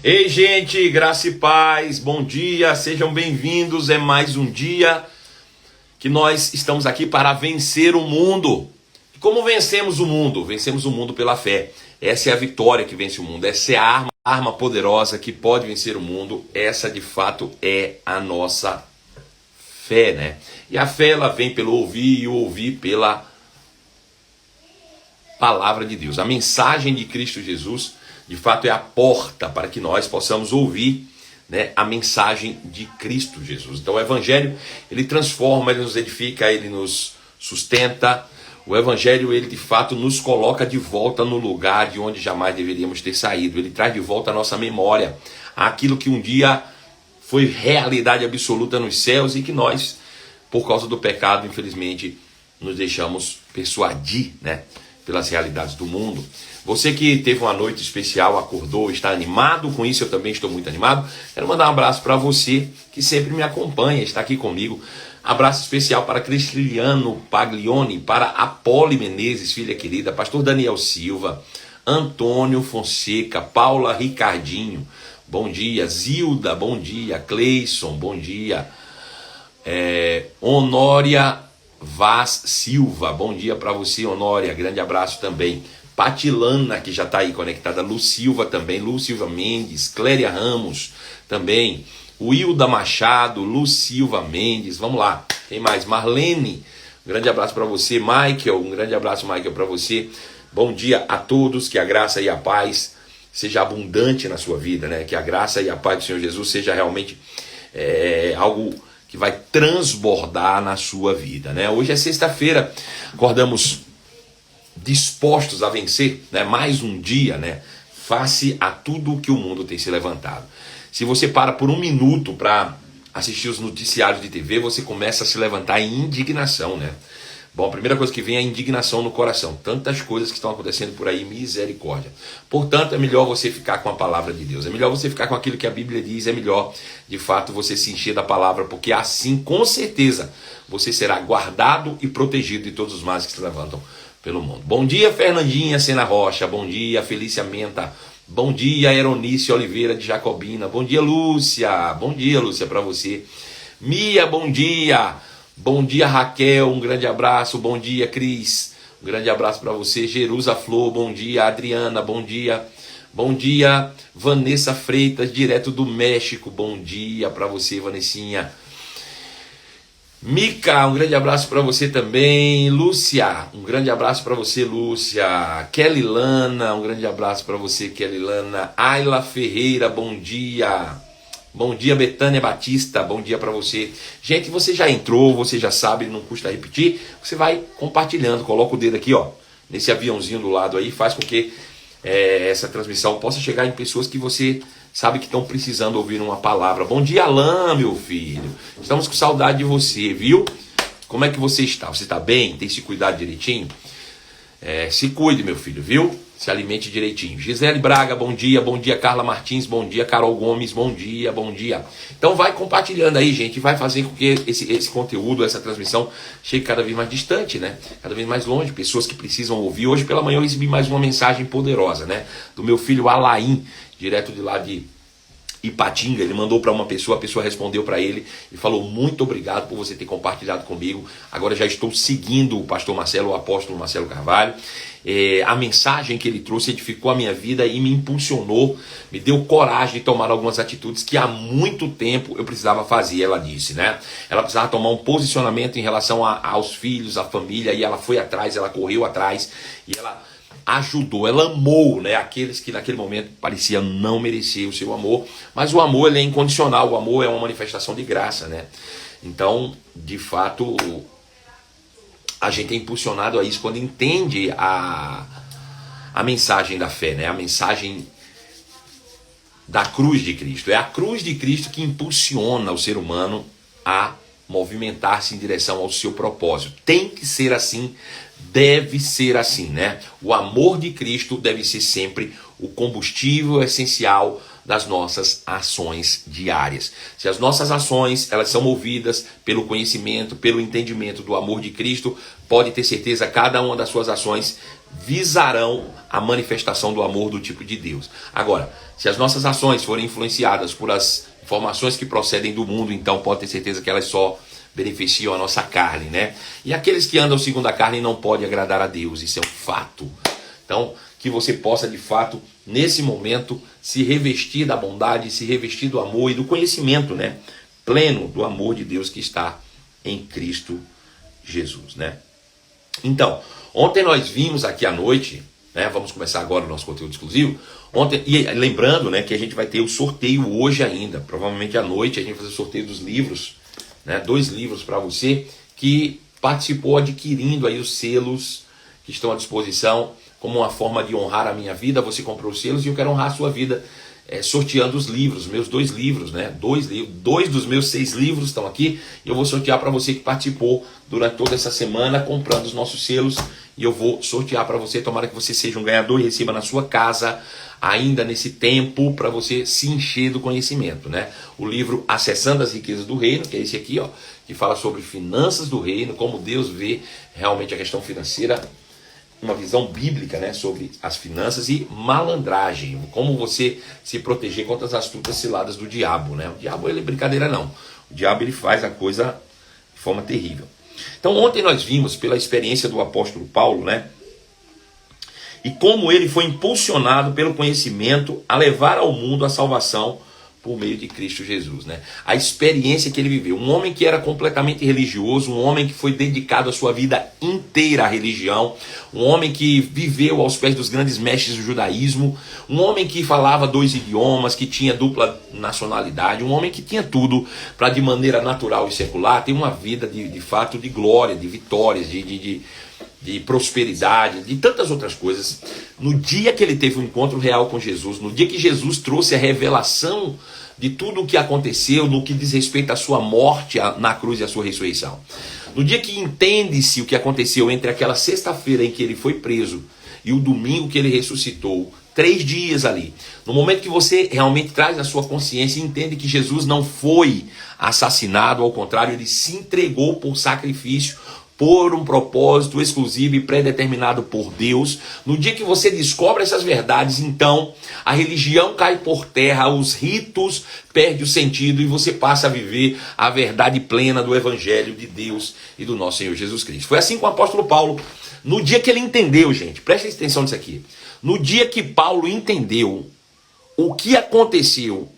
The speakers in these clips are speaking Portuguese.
Ei, gente, graça e paz, bom dia, sejam bem-vindos. É mais um dia que nós estamos aqui para vencer o mundo. E como vencemos o mundo? Vencemos o mundo pela fé. Essa é a vitória que vence o mundo. Essa é a arma poderosa que pode vencer o mundo. Essa, de fato, é a nossa fé, né? E a fé, ela vem pelo ouvir e o ouvir pela palavra de Deus. A mensagem de Cristo Jesus, de fato, é a porta para que nós possamos ouvir, né, a mensagem de Cristo Jesus. Então o Evangelho, ele transforma, ele nos edifica, ele nos sustenta. O Evangelho, ele de fato nos coloca de volta no lugar de onde jamais deveríamos ter saído. Ele traz de volta a nossa memória, aquilo que um dia foi realidade absoluta nos céus e que nós, por causa do pecado, infelizmente, nos deixamos persuadir, né, pelas realidades do mundo. Você que teve uma noite especial, acordou, está animado com isso, eu também estou muito animado. Quero mandar um abraço para você que sempre me acompanha, está aqui comigo. Abraço especial para Cristiliano Paglione, para Apole Menezes, filha querida, pastor Daniel Silva, Antônio Fonseca, Paula Ricardinho, bom dia. Zilda, bom dia. Cleison, bom dia. Honória Vaz Silva, bom dia para você, Honória, grande abraço também. Patilana, que já está aí conectada. Lu Silva também, Lu Silva Mendes, Cléria Ramos também, Wilda Machado, Lu Silva Mendes, vamos lá, quem mais? Marlene, um grande abraço para você. Michael, um grande abraço, Michael, para você. Bom dia a todos, que a graça e a paz seja abundante na sua vida, né? Que a graça e a paz do Senhor Jesus seja realmente algo que vai transbordar na sua vida, né? Hoje é sexta-feira, acordamos dispostos a vencer, né? Mais um dia, né? Face a tudo que o mundo tem se levantado. Se você para por um minuto para assistir os noticiários de TV, você começa a se levantar em indignação, né? Bom, a primeira coisa que vem é a indignação no coração. Tantas coisas que estão acontecendo por aí, misericórdia. Portanto, é melhor você ficar com a palavra de Deus. É melhor você ficar com aquilo que a Bíblia diz. É melhor, de fato, você se encher da palavra, porque assim, com certeza, você será guardado e protegido de todos os males que se levantam pelo mundo. Bom dia, Fernandinha Sena Rocha. Bom dia, Felícia Menta. Bom dia, Eronice Oliveira de Jacobina. Bom dia, Lúcia. Bom dia, Lúcia, para você. Mia, bom dia. Bom dia, Raquel, um grande abraço. Bom dia, Cris, um grande abraço para você. Jerusa Flor, bom dia. Adriana, bom dia. Bom dia, Vanessa Freitas, direto do México. Bom dia para você, Vanessinha. Mica, um grande abraço para você também. Lúcia, um grande abraço para você, Lúcia. Kelly Lana, um grande abraço para você, Kelly Lana. Ayla Ferreira, bom dia. Bom dia, Betânia Batista, bom dia para você. Gente, você já entrou, você já sabe, não custa repetir. Você vai compartilhando, coloca o dedo aqui, ó, nesse aviãozinho do lado aí, faz com que essa transmissão possa chegar em pessoas que você sabe que estão precisando ouvir uma palavra. Bom dia, Alain, meu filho. Estamos com saudade de você, viu? Como é que você está? Você está bem? Tem se cuidado direitinho? Se cuide, meu filho, viu? Se alimente direitinho. Gisele Braga, bom dia. Bom dia, Carla Martins, bom dia. Carol Gomes, bom dia, bom dia. Então vai compartilhando aí, gente. Vai fazer com que esse conteúdo, essa transmissão chegue cada vez mais distante, né? Cada vez mais longe. Pessoas que precisam ouvir. Hoje pela manhã eu recebi mais uma mensagem poderosa, né? Do meu filho Alain, direto de lá de Ipatinga. Ele mandou para uma pessoa, a pessoa respondeu para ele e falou: muito obrigado por você ter compartilhado comigo. Agora já estou seguindo o pastor Marcelo, o apóstolo Marcelo Carvalho. A mensagem que ele trouxe edificou a minha vida e me impulsionou, me deu coragem de tomar algumas atitudes que há muito tempo eu precisava fazer, ela disse, né? Ela precisava tomar um posicionamento em relação aos filhos, à família, e ela foi atrás, ela correu atrás, e ela ajudou, ela amou, né, aqueles que naquele momento pareciam não merecer o seu amor, mas o amor, ele é incondicional, o amor é uma manifestação de graça, né? Então, de fato, a gente é impulsionado a isso quando entende a mensagem da fé, né? A mensagem da cruz de Cristo. É a cruz de Cristo que impulsiona o ser humano a movimentar-se em direção ao seu propósito. Tem que ser assim, deve ser assim, né? O amor de Cristo deve ser sempre o combustível essencial das nossas ações diárias. Se as nossas ações, elas são movidas pelo conhecimento, pelo entendimento do amor de Cristo, pode ter certeza, cada uma das suas ações visarão a manifestação do amor do tipo de Deus. Agora, se as nossas ações forem influenciadas por as informações que procedem do mundo, então pode ter certeza que elas só beneficiam a nossa carne, né? E aqueles que andam segundo a carne não podem agradar a Deus, isso é um fato. Então, que você possa de fato, nesse momento, se revestir da bondade, se revestir do amor e do conhecimento, né? Pleno do amor de Deus que está em Cristo Jesus, né? Então, ontem nós vimos aqui à noite, né? Vamos começar agora o nosso conteúdo exclusivo. Ontem, e lembrando, né, que a gente vai ter o sorteio hoje ainda, provavelmente à noite a gente vai fazer o sorteio dos livros, né? 2 livros para você que participou adquirindo aí os selos que estão à disposição como uma forma de honrar a minha vida. Você comprou os selos e eu quero honrar a sua vida sorteando os livros, meus 2 livros, né? 2 dos meus 6 livros estão aqui e eu vou sortear para você que participou durante toda essa semana comprando os nossos selos, e eu vou sortear para você. Tomara que você seja um ganhador e receba na sua casa ainda nesse tempo, para você se encher do conhecimento, né? O livro Acessando as Riquezas do Reino, que é esse aqui, ó, que fala sobre finanças do reino, como Deus vê realmente a questão financeira, uma visão bíblica, né, sobre as finanças, e malandragem, como você se proteger contra as astutas ciladas do diabo, né? O diabo, ele é brincadeira não. O diabo, ele faz a coisa de forma terrível. Então ontem nós vimos pela experiência do apóstolo Paulo, né, e como ele foi impulsionado pelo conhecimento a levar ao mundo a salvação por meio de Cristo Jesus, né? A experiência que ele viveu. Um homem que era completamente religioso, um homem que foi dedicado a sua vida inteira à religião, um homem que viveu aos pés dos grandes mestres do judaísmo, um homem que falava 2 idiomas, que tinha dupla nacionalidade, um homem que tinha tudo para, de maneira natural e secular, ter uma vida de fato de glória, de vitórias, de prosperidade, de tantas outras coisas. No dia que ele teve um encontro real com Jesus, no dia que Jesus trouxe a revelação de tudo o que aconteceu, no que diz respeito à sua morte na cruz e à sua ressurreição, no dia que entende-se o que aconteceu entre aquela sexta-feira em que ele foi preso e o domingo que ele ressuscitou, 3 dias ali, no momento que você realmente traz a sua consciência e entende que Jesus não foi assassinado, ao contrário, ele se entregou por sacrifício, por um propósito exclusivo e pré-determinado por Deus. No dia que você descobre essas verdades, então a religião cai por terra, os ritos perdem o sentido e você passa a viver a verdade plena do Evangelho de Deus e do nosso Senhor Jesus Cristo. Foi assim com o apóstolo Paulo. No dia que ele entendeu, gente, preste atenção nisso aqui. No dia que Paulo entendeu o que aconteceu,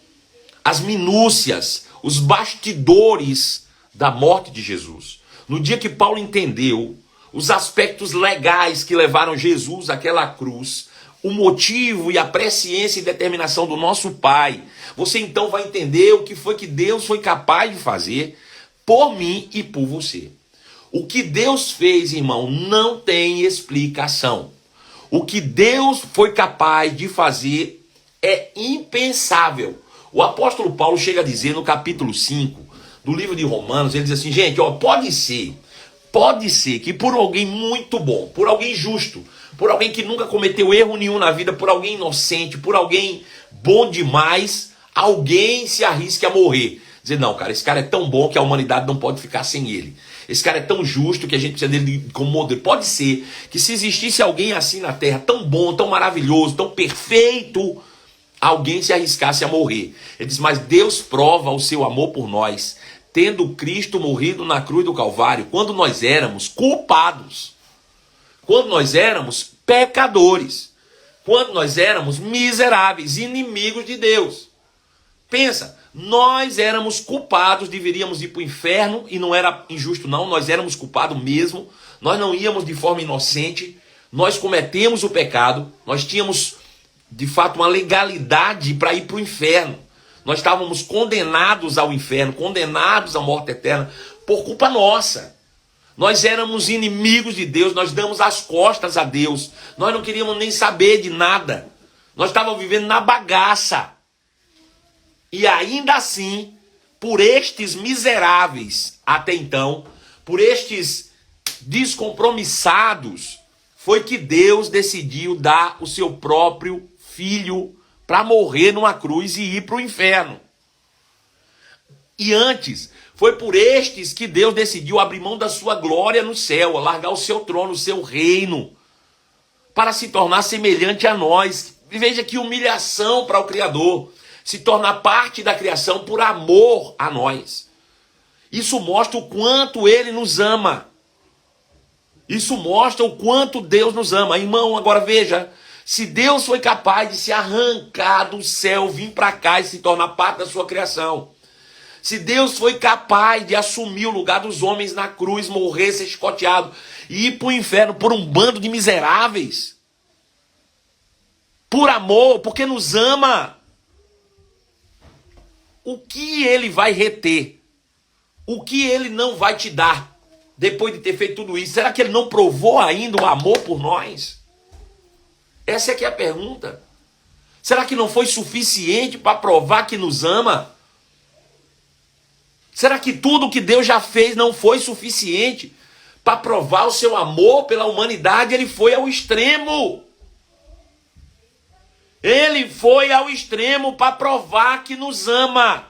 as minúcias, os bastidores da morte de Jesus, no dia que Paulo entendeu os aspectos legais que levaram Jesus àquela cruz, o motivo e a presciência e determinação do nosso Pai, você então vai entender o que foi que Deus foi capaz de fazer por mim e por você. O que Deus fez, irmão, não tem explicação. O que Deus foi capaz de fazer é impensável. O apóstolo Paulo chega a dizer no capítulo 5 do livro de Romanos, ele diz assim, gente, ó, pode ser que por alguém muito bom, por alguém justo, por alguém que nunca cometeu erro nenhum na vida, por alguém inocente, por alguém bom demais, alguém se arrisque a morrer. Dizer, não, cara, esse cara é tão bom que a humanidade não pode ficar sem ele. Esse cara é tão justo que a gente precisa dele como modelo. Pode ser que se existisse alguém assim na terra, tão bom, tão maravilhoso, tão perfeito, alguém se arriscasse a morrer. Ele diz, mas Deus prova o seu amor por nós, tendo Cristo morrido na cruz do Calvário, quando nós éramos culpados, quando nós éramos pecadores, quando nós éramos miseráveis, inimigos de Deus. Pensa, nós éramos culpados, deveríamos ir para o inferno, e não era injusto não, nós éramos culpados mesmo, nós não íamos de forma inocente, nós cometemos o pecado, nós tínhamos de fato uma legalidade para ir para o inferno. Nós estávamos condenados ao inferno, condenados à morte eterna, por culpa nossa. Nós éramos inimigos de Deus, nós damos as costas a Deus, nós não queríamos nem saber de nada. Nós estávamos vivendo na bagaça. E ainda assim, por estes miseráveis, até então, por estes descompromissados, foi que Deus decidiu dar o seu próprio Filho para morrer numa cruz e ir para o inferno. E antes, foi por estes que Deus decidiu abrir mão da sua glória no céu, largar o seu trono, o seu reino, para se tornar semelhante a nós. Veja que humilhação para o Criador. Se tornar parte da criação por amor a nós. Isso mostra o quanto Ele nos ama. Isso mostra o quanto Deus nos ama. Irmão, agora veja. Se Deus foi capaz de se arrancar do céu, vir para cá e se tornar parte da sua criação. Se Deus foi capaz de assumir o lugar dos homens na cruz, morrer, ser chicoteado e ir para o inferno por um bando de miseráveis. Por amor, porque nos ama. O que Ele vai reter? O que Ele não vai te dar depois de ter feito tudo isso? Será que Ele não provou ainda o amor por nós? Essa é que é a pergunta. Será que não foi suficiente para provar que nos ama? Será que tudo que Deus já fez não foi suficiente para provar o seu amor pela humanidade? Ele foi ao extremo. Ele foi ao extremo para provar que nos ama.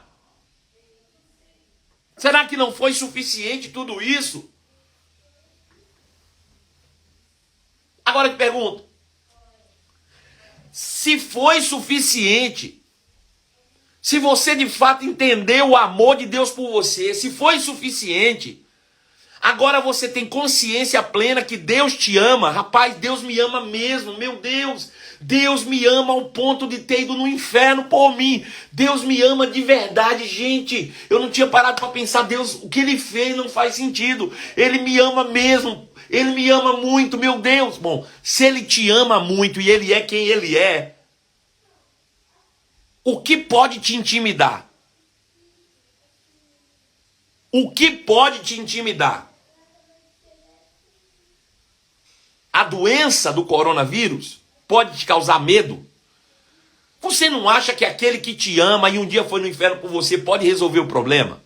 Será que não foi suficiente tudo isso? Agora eu te pergunto. Se foi suficiente, se você de fato entendeu o amor de Deus por você, se foi suficiente, agora você tem consciência plena que Deus te ama. Rapaz, Deus me ama mesmo, meu Deus. Deus me ama ao ponto de ter ido no inferno por mim. Deus me ama de verdade, gente. Eu não tinha parado para pensar, Deus, o que Ele fez não faz sentido. Ele me ama mesmo. Ele me ama muito, meu Deus. Bom, se Ele te ama muito e Ele é quem Ele é, o que pode te intimidar? O que pode te intimidar? A doença do coronavírus pode te causar medo? Você não acha que aquele que te ama e um dia foi no inferno por você pode resolver o problema?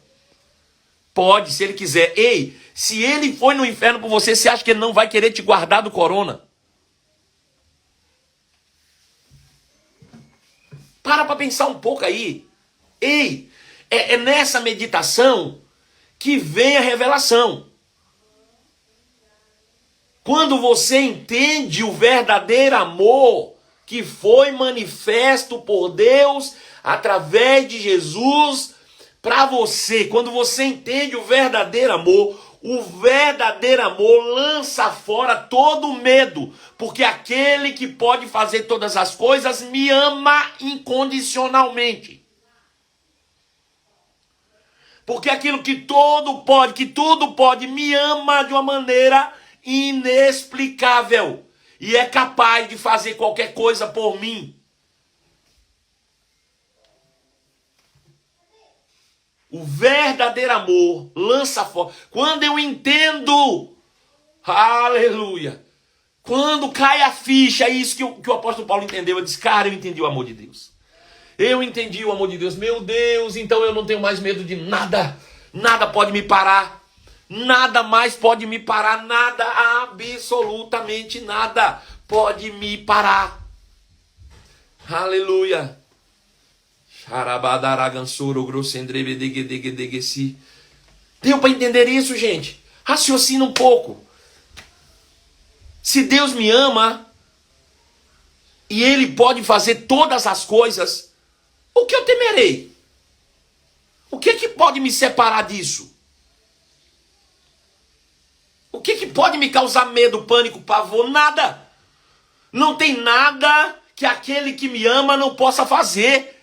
Pode, se ele quiser. Ei, se ele foi no inferno por você, você acha que ele não vai querer te guardar do corona? Para pensar um pouco aí. Ei, é nessa meditação que vem a revelação. Quando você entende o verdadeiro amor que foi manifesto por Deus através de Jesus para você, quando você entende o verdadeiro amor lança fora todo medo, porque aquele que pode fazer todas as coisas me ama incondicionalmente. Porque aquilo que tudo pode, me ama de uma maneira inexplicável. E é capaz de fazer qualquer coisa por mim. O verdadeiro amor lança fora. Quando eu entendo, aleluia, quando cai a ficha, é isso que o apóstolo Paulo entendeu. Eu disse, cara, eu entendi o amor de Deus. Eu entendi o amor de Deus. Meu Deus, então eu não tenho mais medo de nada. Nada pode me parar. Nada mais pode me parar. Nada, absolutamente nada pode me parar. Aleluia. Deu para entender isso, gente? Raciocina um pouco. Se Deus me ama e Ele pode fazer todas as coisas, o que eu temerei? O que é que pode me separar disso? O que é que pode me causar medo, pânico, pavor? Nada. Não tem nada que aquele que me ama não possa fazer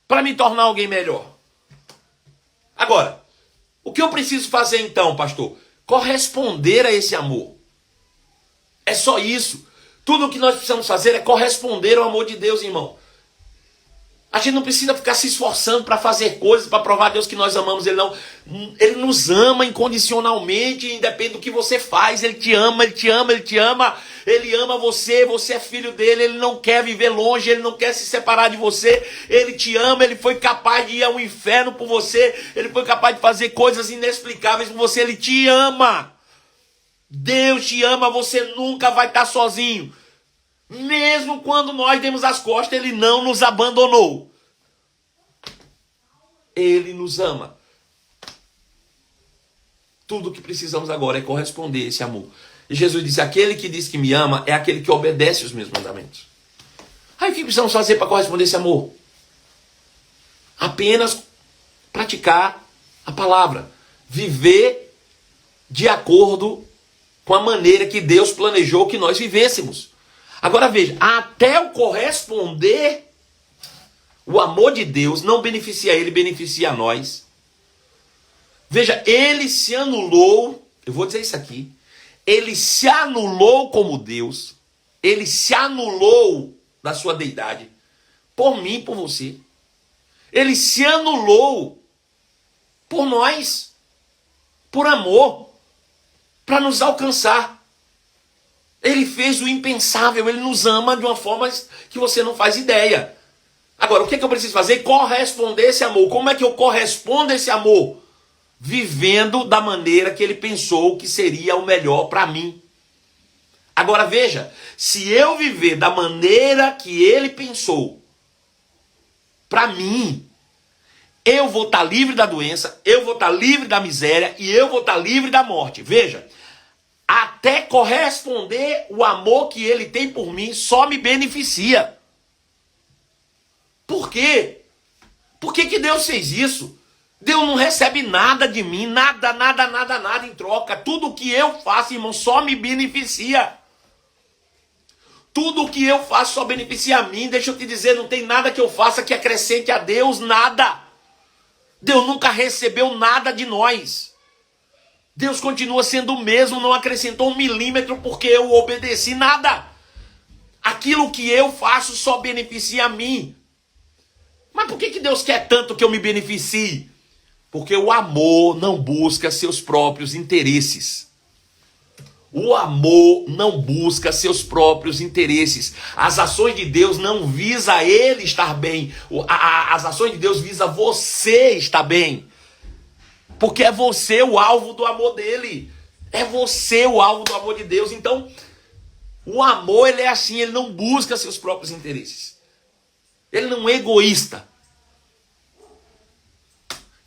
para me tornar alguém melhor. Agora, o que eu preciso fazer então, pastor? Corresponder a esse amor. É só isso. Tudo o que nós precisamos fazer é corresponder ao amor de Deus, irmão. A gente não precisa ficar se esforçando para fazer coisas, para provar a Deus que nós amamos Ele, não. Ele nos ama incondicionalmente, independente do que você faz. Ele te ama, Ele te ama, Ele te ama. Ele ama você, você é filho dele. Ele não quer viver longe, Ele não quer se separar de você. Ele te ama, Ele foi capaz de ir ao inferno por você. Ele foi capaz de fazer coisas inexplicáveis por você. Ele te ama. Deus te ama, você nunca vai estar sozinho. Mesmo quando nós demos as costas, Ele não nos abandonou. Ele nos ama. Tudo o que precisamos agora é corresponder a esse amor. E Jesus disse, aquele que diz que me ama é aquele que obedece os meus mandamentos. Aí o que precisamos fazer para corresponder esse amor? Apenas praticar a palavra. Viver de acordo com a maneira que Deus planejou que nós vivêssemos. Agora veja, até o corresponder, o amor de Deus não beneficia ele, beneficia a nós. Veja, ele se anulou, eu vou dizer isso aqui, ele se anulou como Deus, ele se anulou da sua deidade, por mim e por você. Ele se anulou por nós, por amor, para nos alcançar. Ele fez o impensável, ele nos ama de uma forma que você não faz ideia. Agora, o que eu preciso fazer? Corresponder esse amor. Como é que eu correspondo a esse amor? Vivendo da maneira que ele pensou que seria o melhor para mim. Agora veja, se eu viver da maneira que ele pensou para mim, eu vou estar livre da doença, eu vou estar livre da miséria e eu vou estar livre da morte. Veja, até corresponder o amor que ele tem por mim só me beneficia. Por quê? Por que Deus fez isso? Deus não recebe nada de mim, nada em troca. Tudo que eu faço, irmão, só me beneficia. Tudo que eu faço só beneficia a mim. Deixa eu te dizer, não tem nada que eu faça que acrescente a Deus, nada. Deus nunca recebeu nada de nós. Deus continua sendo o mesmo, não acrescentou 1 milímetro porque eu obedeci, nada. Aquilo que eu faço só beneficia a mim. Mas por que Deus quer tanto que eu me beneficie? Porque o amor não busca seus próprios interesses. O amor não busca seus próprios interesses. As ações de Deus não visam ele estar bem. As ações de Deus visam você estar bem. Porque é você o alvo do amor dele. É você o alvo do amor de Deus. Então, o amor, ele é assim, ele não busca seus próprios interesses. Ele não é egoísta.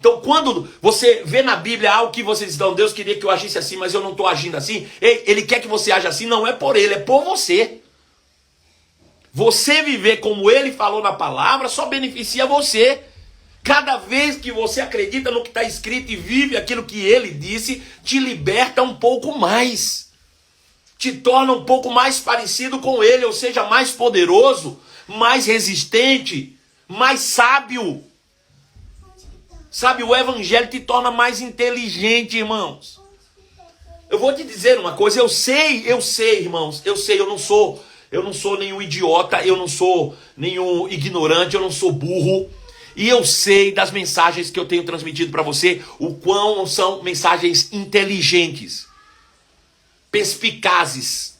Então, quando você vê na Bíblia algo que vocês dão, Deus queria que eu agisse assim, mas eu não estou agindo assim, ele quer que você aja assim, não é por ele, é por você. Você viver como ele falou na palavra só beneficia você. Cada vez que você acredita no que está escrito e vive aquilo que ele disse, te liberta um pouco mais. Te torna um pouco mais parecido com ele, ou seja, mais poderoso, mais resistente, mais sábio. Sabe, o evangelho te torna mais inteligente, irmãos. Eu vou te dizer uma coisa, eu sei, irmãos, eu não sou nenhum idiota, eu não sou nenhum ignorante, eu não sou burro. E eu sei das mensagens que eu tenho transmitido para você, o quão são mensagens inteligentes, perspicazes.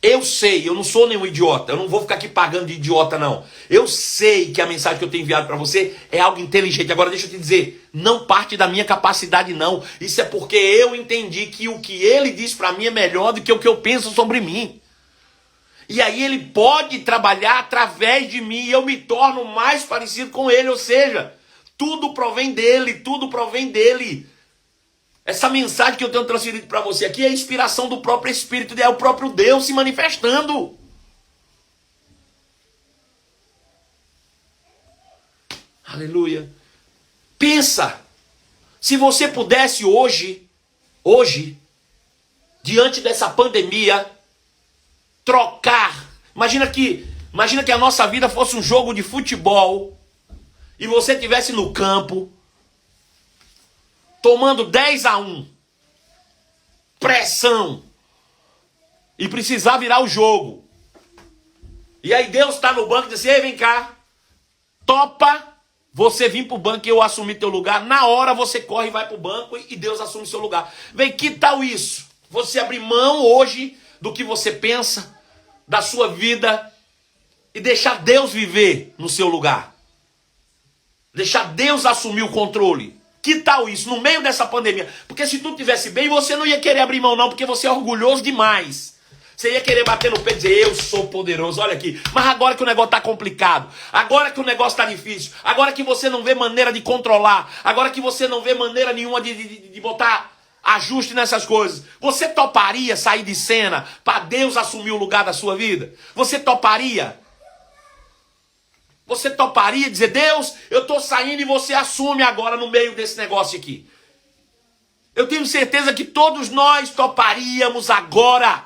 Eu sei, eu não sou nenhum idiota, eu não vou ficar aqui pagando de idiota não. Eu sei que a mensagem que eu tenho enviado para você é algo inteligente. Agora deixa eu te dizer, não parte da minha capacidade não. Isso é porque eu entendi que o que ele diz para mim é melhor do que o que eu penso sobre mim. E aí ele pode trabalhar através de mim e eu me torno mais parecido com ele. Ou seja, tudo provém dele, tudo provém dele. Essa mensagem que eu tenho transferido para você aqui é a inspiração do próprio Espírito, é o próprio Deus se manifestando. Aleluia. Pensa, se você pudesse hoje, diante dessa pandemia, trocar. Imagina que a nossa vida fosse um jogo de futebol e você estivesse no campo, tomando 10-1, pressão, e precisar virar o jogo. E aí Deus está no banco e diz assim, ei, vem cá, topa você vir para o banco e eu assumir teu lugar. Na hora você corre e vai para o banco e Deus assume seu lugar. Vem, que tal isso? Você abrir mão hoje do que você pensa, da sua vida, e deixar Deus viver no seu lugar. Deixar Deus assumir o controle. Que tal isso, no meio dessa pandemia? Porque se tudo estivesse bem, você não ia querer abrir mão não, porque você é orgulhoso demais. Você ia querer bater no pé e dizer, eu sou poderoso, olha aqui. Mas agora que o negócio está complicado, agora que o negócio está difícil, agora que você não vê maneira de controlar, agora que você não vê maneira nenhuma de botar ajuste nessas coisas. Você toparia sair de cena para Deus assumir o lugar da sua vida? Você toparia? Você toparia dizer, Deus, eu estou saindo e você assume agora no meio desse negócio aqui? Eu tenho certeza que todos nós toparíamos agora.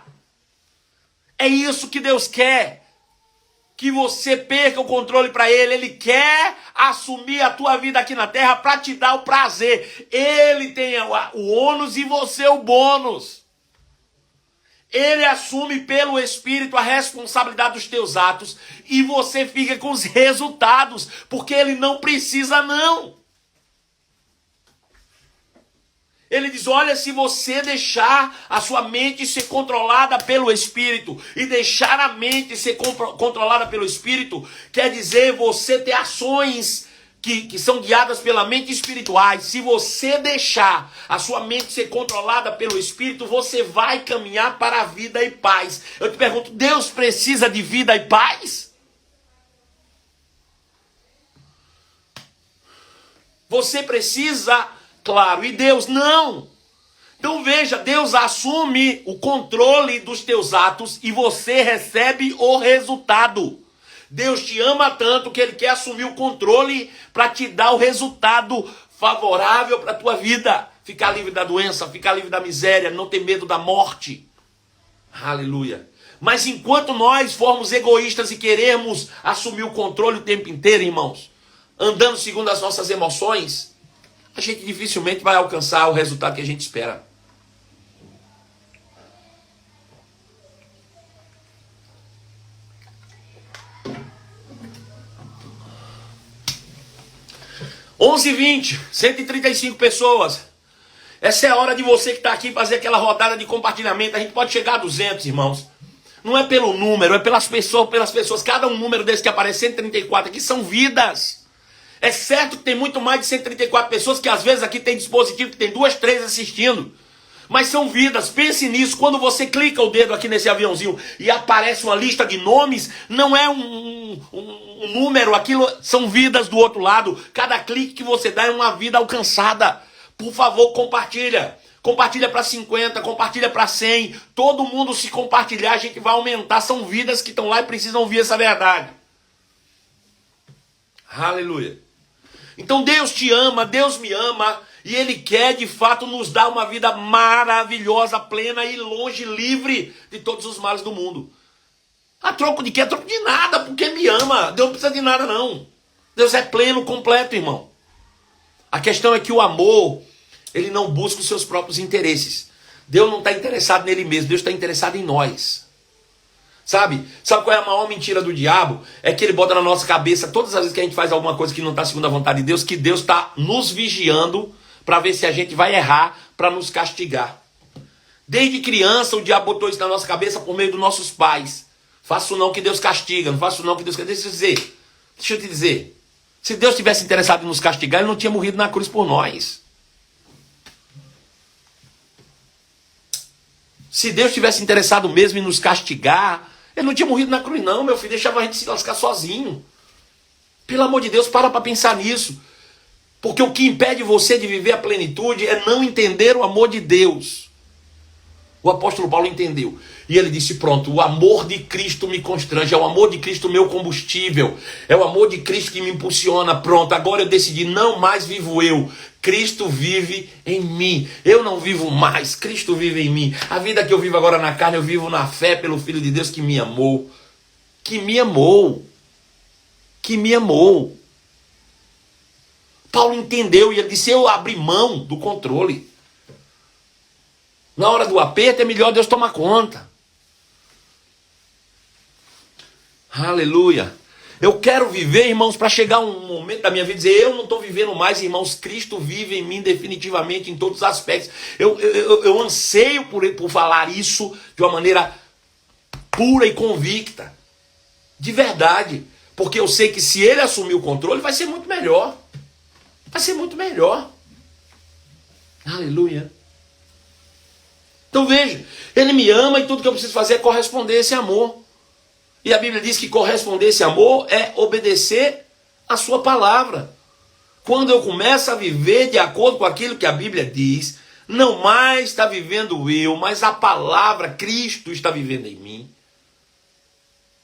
É isso que Deus quer. Que você perca o controle para Ele. Ele quer assumir a tua vida aqui na terra para te dar o prazer. Ele tem o ônus e você o bônus. Ele assume pelo Espírito a responsabilidade dos teus atos e você fica com os resultados, porque Ele não precisa não. Ele diz, olha, se você deixar a sua mente ser controlada pelo Espírito, e deixar a mente ser controlada pelo Espírito, quer dizer você ter ações que são guiadas pela mente espirituais. Se você deixar a sua mente ser controlada pelo Espírito, você vai caminhar para a vida e paz. Eu te pergunto, Deus precisa de vida e paz? Você precisa, claro, e Deus não. Então veja, Deus assume o controle dos teus atos e você recebe o resultado. Deus te ama tanto que Ele quer assumir o controle para te dar o resultado favorável para a tua vida. Ficar livre da doença, ficar livre da miséria, não ter medo da morte. Aleluia. Mas enquanto nós formos egoístas e queremos assumir o controle o tempo inteiro, irmãos, andando segundo as nossas emoções, a gente dificilmente vai alcançar o resultado que a gente espera. (11h20), 135 pessoas. Essa é a hora de você que está aqui fazer aquela rodada de compartilhamento. A gente pode chegar a 200, irmãos. Não é pelo número, é pelas pessoas. Cada um número desse que aparece, 134 aqui, são vidas. É certo que tem muito mais de 134 pessoas, que às vezes aqui tem dispositivo que tem 2, 3 assistindo. Mas são vidas, pense nisso. Quando você clica o dedo aqui nesse aviãozinho e aparece uma lista de nomes, não é um número, aquilo são vidas do outro lado. Cada clique que você dá é uma vida alcançada. Por favor, compartilha. Compartilha para 50, compartilha para 100. Todo mundo se compartilhar, a gente vai aumentar. São vidas que estão lá e precisam ouvir essa verdade. Aleluia. Então Deus te ama, Deus me ama. E Ele quer, de fato, nos dar uma vida maravilhosa, plena e longe, livre de todos os males do mundo. A troco de quê? A troco de nada, porque Ele me ama. Deus não precisa de nada, não. Deus é pleno, completo, irmão. A questão é que o amor, ele não busca os seus próprios interesses. Deus não está interessado nele mesmo, Deus está interessado em nós. Sabe qual é a maior mentira do diabo? É que ele bota na nossa cabeça, todas as vezes que a gente faz alguma coisa que não está segundo a vontade de Deus, que Deus está nos vigiando para ver se a gente vai errar, para nos castigar. Desde criança o diabo botou isso na nossa cabeça por meio dos nossos pais. Faço não que Deus castiga, não faço não que Deus castiga. Deixa eu te dizer. Se Deus tivesse interessado em nos castigar, Ele não tinha morrido na cruz por nós. Se Deus tivesse interessado mesmo em nos castigar, Ele não tinha morrido na cruz não, meu filho. Deixava a gente se lascar sozinho. Pelo amor de Deus, para pensar nisso. Porque o que impede você de viver a plenitude é não entender o amor de Deus. O apóstolo Paulo entendeu. E ele disse, pronto, o amor de Cristo me constrange. É o amor de Cristo o meu combustível. É o amor de Cristo que me impulsiona. Pronto, agora eu decidi, não mais vivo eu. Cristo vive em mim. Eu não vivo mais, Cristo vive em mim. A vida que eu vivo agora na carne, eu vivo na fé pelo Filho de Deus que me amou. Que me amou. Que me amou. Paulo entendeu e ele disse, eu abri mão do controle. Na hora do aperto é melhor Deus tomar conta. Aleluia. Eu quero viver, irmãos, para chegar um momento da minha vida e dizer, eu não estou vivendo mais, irmãos, Cristo vive em mim definitivamente em todos os aspectos. Eu anseio por falar isso de uma maneira pura e convicta. De verdade. Porque eu sei que se Ele assumir o controle, vai ser muito melhor. Vai ser muito melhor. Aleluia. Então veja, Ele me ama e tudo que eu preciso fazer é corresponder a esse amor. E a Bíblia diz que corresponder a esse amor é obedecer a sua palavra. Quando eu começo a viver de acordo com aquilo que a Bíblia diz, Não mais está vivendo eu, mas a palavra Cristo está vivendo em mim.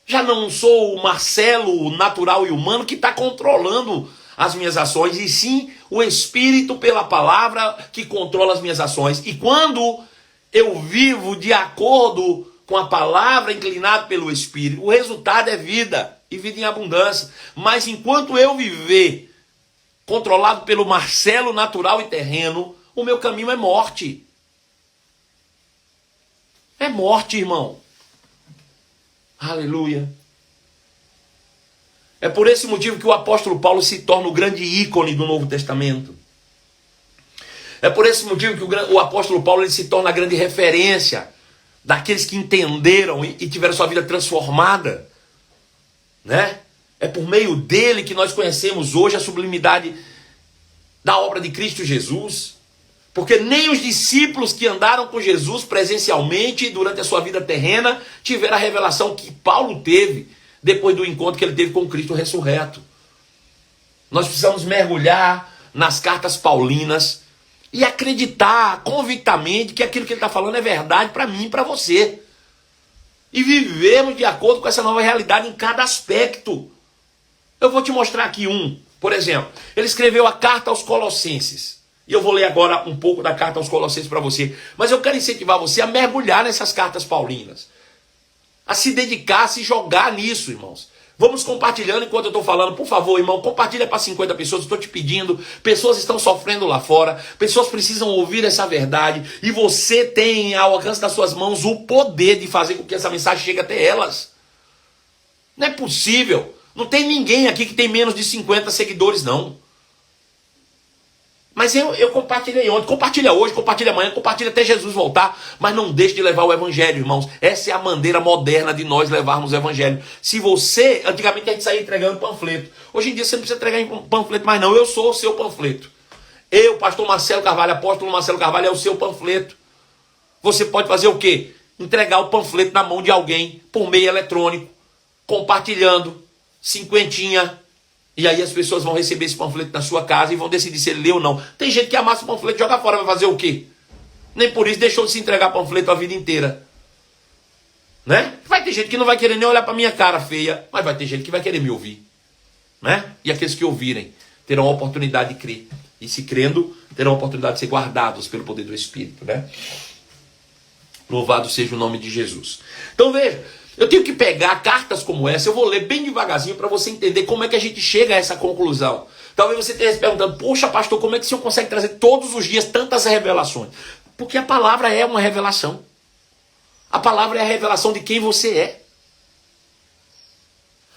Já não sou o Marcelo natural e humano que está controlando as minhas ações, e sim o Espírito pela palavra que controla as minhas ações. E quando eu vivo de acordo com a palavra, inclinado pelo Espírito, o resultado é vida, e vida em abundância. Mas enquanto eu viver controlado pelo Marcelo natural e terreno, o meu caminho é morte. É morte, irmão. Aleluia. É por esse motivo que o apóstolo Paulo se torna o grande ícone do Novo Testamento. É por esse motivo que o apóstolo Paulo ele se torna a grande referência daqueles que entenderam e tiveram sua vida transformada, né? É por meio dele que nós conhecemos hoje a sublimidade da obra de Cristo Jesus. Porque nem os discípulos que andaram com Jesus presencialmente durante a sua vida terrena tiveram a revelação que Paulo teve depois do encontro que ele teve com Cristo ressurreto. Nós precisamos mergulhar nas cartas paulinas e acreditar convictamente que aquilo que ele está falando é verdade para mim e para você. E vivermos de acordo com essa nova realidade em cada aspecto. Eu vou te mostrar aqui um. Por exemplo, ele escreveu a carta aos Colossenses. E eu vou ler agora um pouco da carta aos Colossenses para você. Mas eu quero incentivar você a mergulhar nessas cartas paulinas. A se dedicar, a se jogar nisso, irmãos. Vamos compartilhando enquanto eu estou falando. Por favor, irmão, compartilha para 50 pessoas. Estou te pedindo. Pessoas estão sofrendo lá fora. Pessoas precisam ouvir essa verdade. E você tem ao alcance das suas mãos o poder de fazer com que essa mensagem chegue até elas. Não é possível. Não tem ninguém aqui que tem menos de 50 seguidores, não. Mas eu compartilhei ontem, compartilha hoje, compartilha amanhã, compartilha até Jesus voltar. Mas não deixe de levar o evangelho, irmãos. Essa é a maneira moderna de nós levarmos o evangelho. Se você, antigamente a gente saía entregando panfleto. Hoje em dia você não precisa entregar em panfleto mais não. Eu sou o seu panfleto. Eu, pastor Marcelo Carvalho, apóstolo Marcelo Carvalho, é o seu panfleto. Você pode fazer o quê? Entregar o panfleto na mão de alguém por meio eletrônico, compartilhando, cinquentinha. E aí as pessoas vão receber esse panfleto na sua casa e vão decidir se ele lê ou não. Tem gente que amassa o panfleto e joga fora, vai fazer o quê? Nem por isso deixou de se entregar panfleto a vida inteira. Né? Vai ter gente que não vai querer nem olhar para minha cara feia, mas vai ter gente que vai querer me ouvir. Né? E aqueles que ouvirem terão a oportunidade de crer. E se crendo, terão a oportunidade de ser guardados pelo poder do Espírito. Né? Louvado seja o nome de Jesus. Então veja. Eu tenho que pegar cartas como essa, eu vou ler bem devagarzinho para você entender como é que a gente chega a essa conclusão. Talvez você esteja se perguntando, poxa pastor, como é que o senhor consegue trazer todos os dias tantas revelações? Porque a palavra é uma revelação. A palavra é a revelação de quem você é.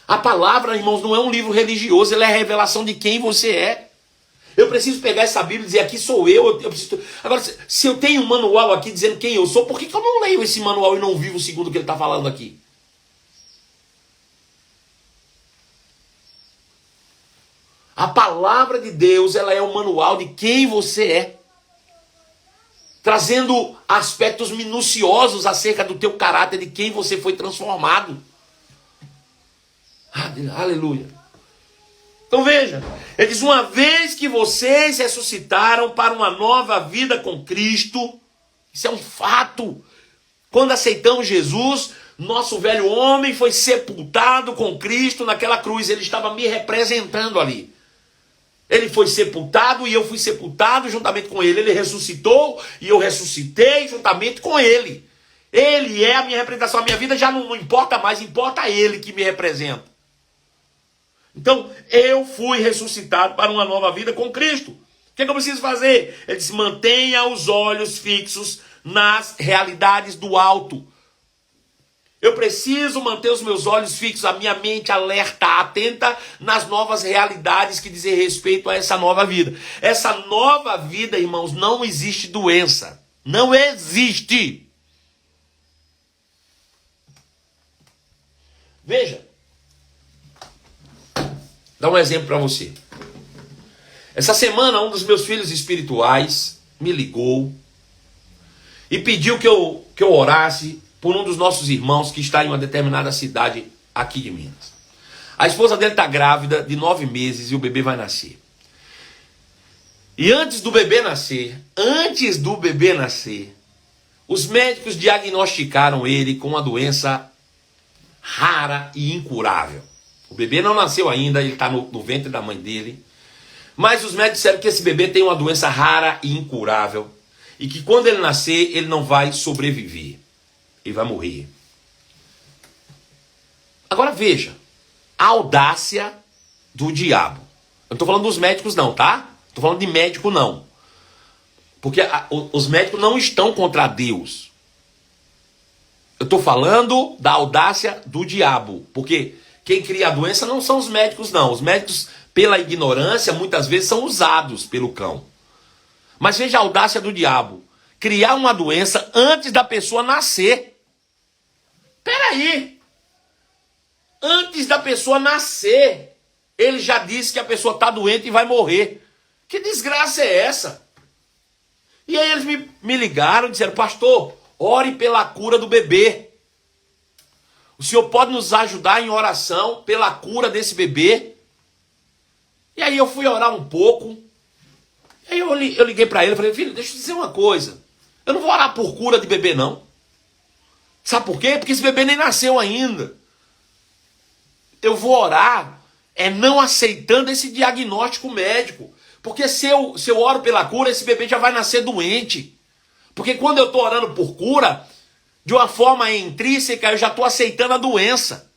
A palavra, irmãos, não é um livro religioso, ela é a revelação de quem você é. Eu preciso pegar essa Bíblia e dizer, aqui sou eu preciso... Agora, se eu tenho um manual aqui dizendo quem eu sou, por que eu não leio esse manual e não vivo segundo o que ele está falando aqui? A palavra de Deus, ela é o manual de quem você é. Trazendo aspectos minuciosos acerca do teu caráter, de quem você foi transformado. Aleluia. Então veja, ele diz, uma vez que vocês ressuscitaram para uma nova vida com Cristo, isso é um fato. Quando aceitamos Jesus, nosso velho homem foi sepultado com Cristo naquela cruz, ele estava me representando ali. Ele foi sepultado e eu fui sepultado juntamente com ele. Ele ressuscitou e eu ressuscitei juntamente com ele. Ele é a minha representação. A minha vida já não importa mais, importa ele que me representa. Então, eu fui ressuscitado para uma nova vida com Cristo. O que eu preciso fazer? Ele disse, mantenha os olhos fixos nas realidades do alto. Eu preciso manter os meus olhos fixos, a minha mente alerta, atenta nas novas realidades que dizem respeito a essa nova vida. Essa nova vida, irmãos, não existe doença. Não existe. Veja. Dá um exemplo para você. Essa semana, um dos meus filhos espirituais me ligou e pediu que eu orasse por um dos nossos irmãos que está em uma determinada cidade aqui de Minas. A esposa dele está grávida de 9 meses e o bebê vai nascer. E antes do bebê nascer, os médicos diagnosticaram ele com uma doença rara e incurável. O bebê não nasceu ainda, ele está no ventre da mãe dele. Mas os médicos disseram que esse bebê tem uma doença rara e incurável. E que quando ele nascer, ele não vai sobreviver. Ele vai morrer. Agora veja, a audácia do diabo. Eu não estou falando dos médicos não, tá? Estou falando de médico não. Porque os médicos não estão contra Deus. Eu estou falando da audácia do diabo. Porque quem cria a doença não são os médicos não. Os médicos, pela ignorância, muitas vezes são usados pelo cão. Mas veja a audácia do diabo. Criar uma doença antes da pessoa nascer. Peraí. Antes da pessoa nascer, ele já disse que a pessoa está doente e vai morrer. Que desgraça é essa? E aí eles me ligaram e disseram, pastor, ore pela cura do bebê. O senhor pode nos ajudar em oração pela cura desse bebê? E aí eu fui orar um pouco. E aí eu liguei para ele e falei, filho, deixa eu dizer uma coisa. Eu não vou orar por cura de bebê não. Sabe por quê? Porque esse bebê nem nasceu ainda. Eu vou orar não aceitando esse diagnóstico médico. Porque se eu oro pela cura, esse bebê já vai nascer doente. Porque quando eu estou orando por cura, de uma forma intrínseca, eu já estou aceitando a doença.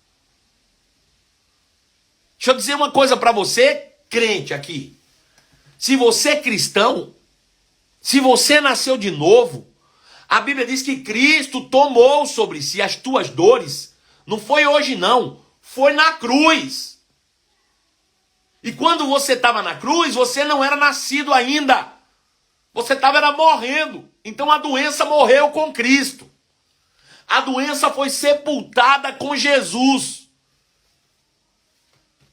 Deixa eu dizer uma coisa para você, crente aqui. Se você é cristão, se você nasceu de novo, a Bíblia diz que Cristo tomou sobre si as tuas dores. Não foi hoje não, foi na cruz. E quando você estava na cruz, você não era nascido ainda. Você estava morrendo. Então a doença morreu com Cristo. A doença foi sepultada com Jesus.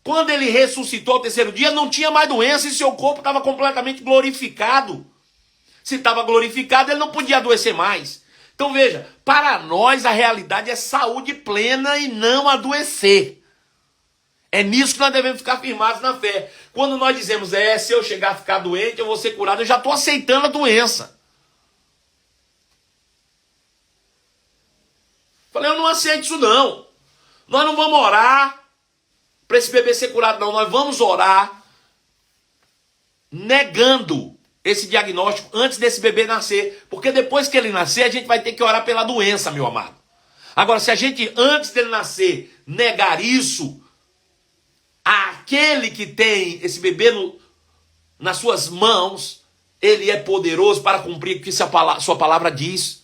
Quando ele ressuscitou ao terceiro dia, não tinha mais doença e seu corpo estava completamente glorificado. Se estava glorificado, ele não podia adoecer mais. Então veja, para nós a realidade é saúde plena e não adoecer. É nisso que nós devemos ficar firmados na fé. Quando nós dizemos, se eu chegar a ficar doente, eu vou ser curado, eu já estou aceitando a doença. Falei, eu não aceito isso não. Nós não vamos orar para esse bebê ser curado não. Nós vamos orar negando esse diagnóstico antes desse bebê nascer. Porque depois que ele nascer, a gente vai ter que orar pela doença, meu amado. Agora, se a gente, antes dele nascer, negar isso, aquele que tem esse bebê nas suas mãos, ele é poderoso para cumprir o que sua palavra diz.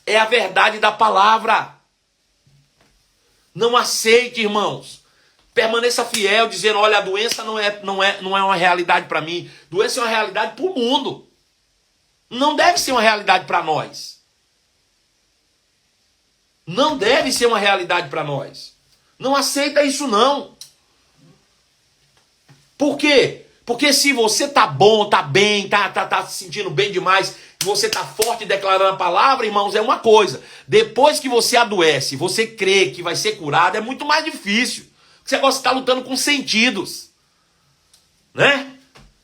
É a verdade da palavra. Não aceite, irmãos. Permaneça fiel, dizendo, olha, a doença não é uma realidade para mim. Doença é uma realidade para o mundo. Não deve ser uma realidade para nós. Não deve ser uma realidade para nós. Não aceita isso não. Por quê? Porque se você tá bom, tá bem, tá se sentindo bem demais, você tá forte declarando a palavra, irmãos, é uma coisa. Depois que você adoece, você crê que vai ser curado, é muito mais difícil. Você agora está lutando com sentidos. Né?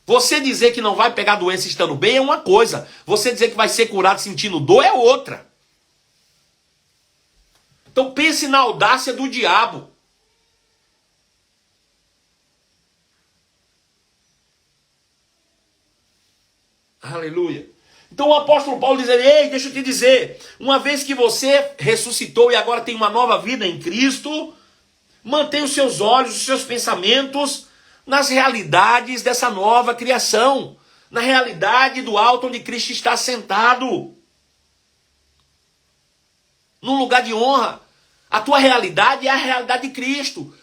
Você dizer que não vai pegar doença estando bem é uma coisa. Você dizer que vai ser curado sentindo dor é outra. Então pense na audácia do diabo. Aleluia. Então o apóstolo Paulo diz, ei, deixa eu te dizer, uma vez que você ressuscitou e agora tem uma nova vida em Cristo, mantenha os seus olhos, os seus pensamentos nas realidades dessa nova criação, na realidade do alto onde Cristo está sentado, num lugar de honra. A tua realidade é a realidade de Cristo. O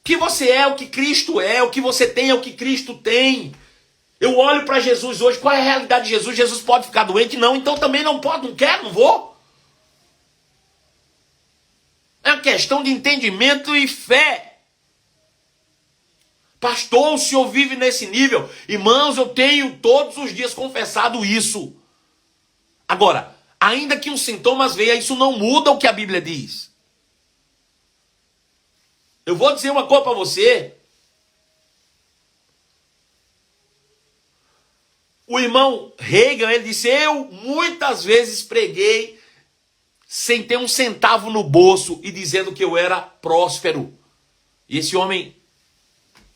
que você é o que Cristo é, o que você tem é o que Cristo tem. Eu olho para Jesus hoje, qual é a realidade de Jesus? Jesus pode ficar doente? Não, então também não pode, não quero, não vou. É uma questão de entendimento e fé. Pastor, o senhor vive nesse nível? Irmãos, eu tenho todos os dias confessado isso. Agora, ainda que os sintomas venham, isso não muda o que a Bíblia diz. Eu vou dizer uma coisa para você. O irmão Reagan, ele disse, eu muitas vezes preguei sem ter um centavo no bolso e dizendo que eu era próspero. E esse homem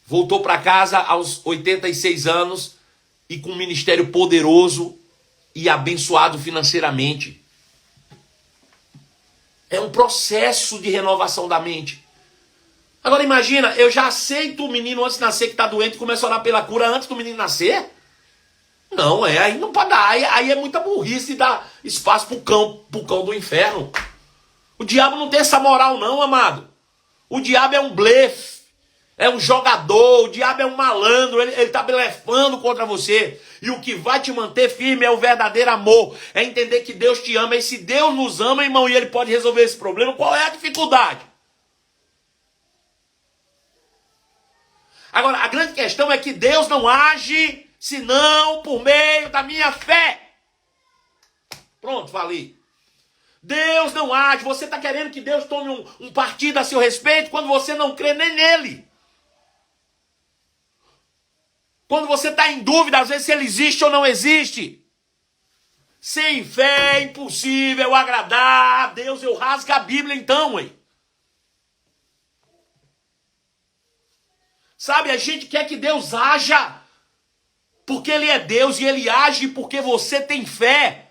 voltou para casa aos 86 anos e com um ministério poderoso e abençoado financeiramente. É um processo de renovação da mente. Agora imagina, eu já aceito o menino antes de nascer que está doente e começo a orar pela cura antes do menino nascer? Não, aí não pode dar. Aí é muita burrice dar espaço pro cão do inferno. O diabo não tem essa moral não, amado. O diabo é um blefe, é um jogador, o diabo é um malandro, ele está blefando contra você. E o que vai te manter firme é o verdadeiro amor, é entender que Deus te ama. E se Deus nos ama, irmão, e Ele pode resolver esse problema, qual é a dificuldade? Agora, a grande questão é que Deus não age senão por meio da minha fé. Pronto, falei. Deus não age. Você está querendo que Deus tome um partido a seu respeito quando você não crê nem nele. Quando você está em dúvida, às vezes, se ele existe ou não existe. Sem fé é impossível agradar a Deus. Eu rasgo a Bíblia então, hein? Sabe, a gente quer que Deus haja porque Ele é Deus e Ele age porque você tem fé.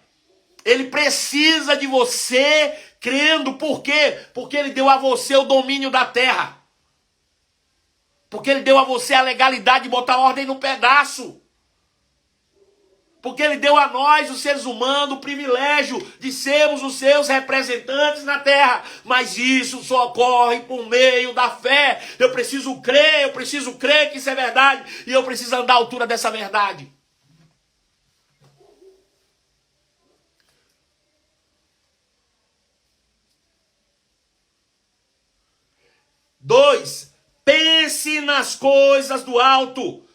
Ele precisa de você crendo. Por quê? Porque Ele deu a você o domínio da terra. Porque Ele deu a você a legalidade de botar ordem no pedaço. Porque Ele deu a nós, os seres humanos, o privilégio de sermos os seus representantes na terra. Mas isso só ocorre por meio da fé. Eu preciso crer que isso é verdade. E eu preciso andar à altura dessa verdade. Dois, pense nas coisas do alto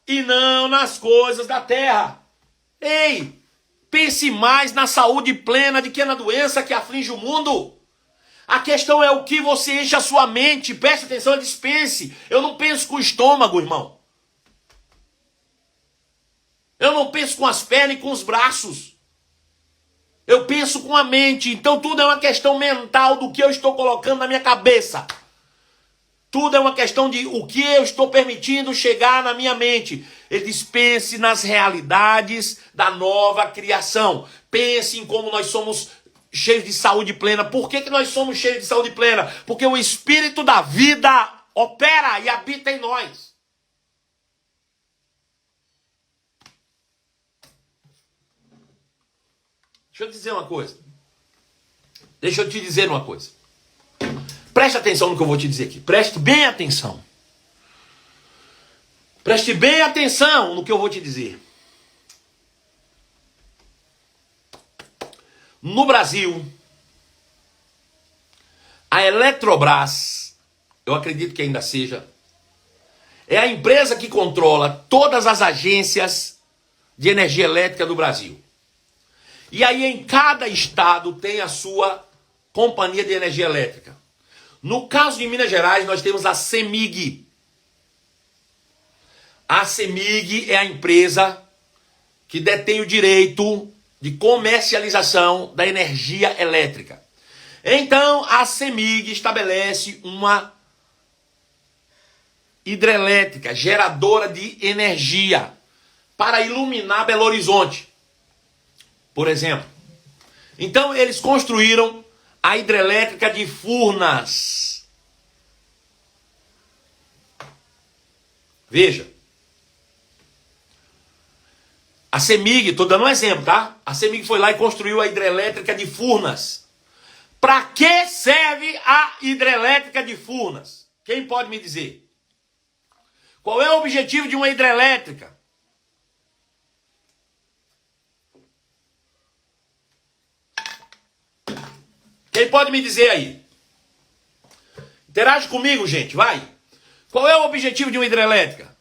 e não nas coisas da terra. Ei, pense mais na saúde plena do que na doença que aflige o mundo. A questão é o que você enche a sua mente. Preste atenção, dispense. Eu não penso com o estômago, irmão. Eu não penso com as pernas e com os braços. Eu penso com a mente. Então tudo é uma questão mental do que eu estou colocando na minha cabeça. Tudo é uma questão de o que eu estou permitindo chegar na minha mente. Ele diz, pense nas realidades da nova criação. Pense em como nós somos cheios de saúde plena. Por que nós somos cheios de saúde plena? Porque o Espírito da vida opera e habita em nós. Deixa eu dizer uma coisa. Deixa eu te dizer uma coisa. Preste atenção no que eu vou te dizer aqui. Preste bem atenção. Preste bem atenção no que eu vou te dizer. No Brasil, a Eletrobras, eu acredito que ainda seja, é a empresa que controla todas as agências de energia elétrica do Brasil. E aí em cada estado tem a sua companhia de energia elétrica. No caso de Minas Gerais, nós temos a CEMIG. A CEMIG é a empresa que detém o direito de comercialização da energia elétrica. Então, a CEMIG estabelece uma hidrelétrica, geradora de energia, para iluminar Belo Horizonte, por exemplo. Então, eles construíram a hidrelétrica de Furnas. Veja. A CEMIG, estou dando um exemplo, tá? A CEMIG foi lá e construiu a hidrelétrica de Furnas. Para que serve a hidrelétrica de Furnas? Quem pode me dizer? Qual é o objetivo de uma hidrelétrica? Quem pode me dizer aí? Interage comigo, gente, vai. Qual é o objetivo de uma hidrelétrica?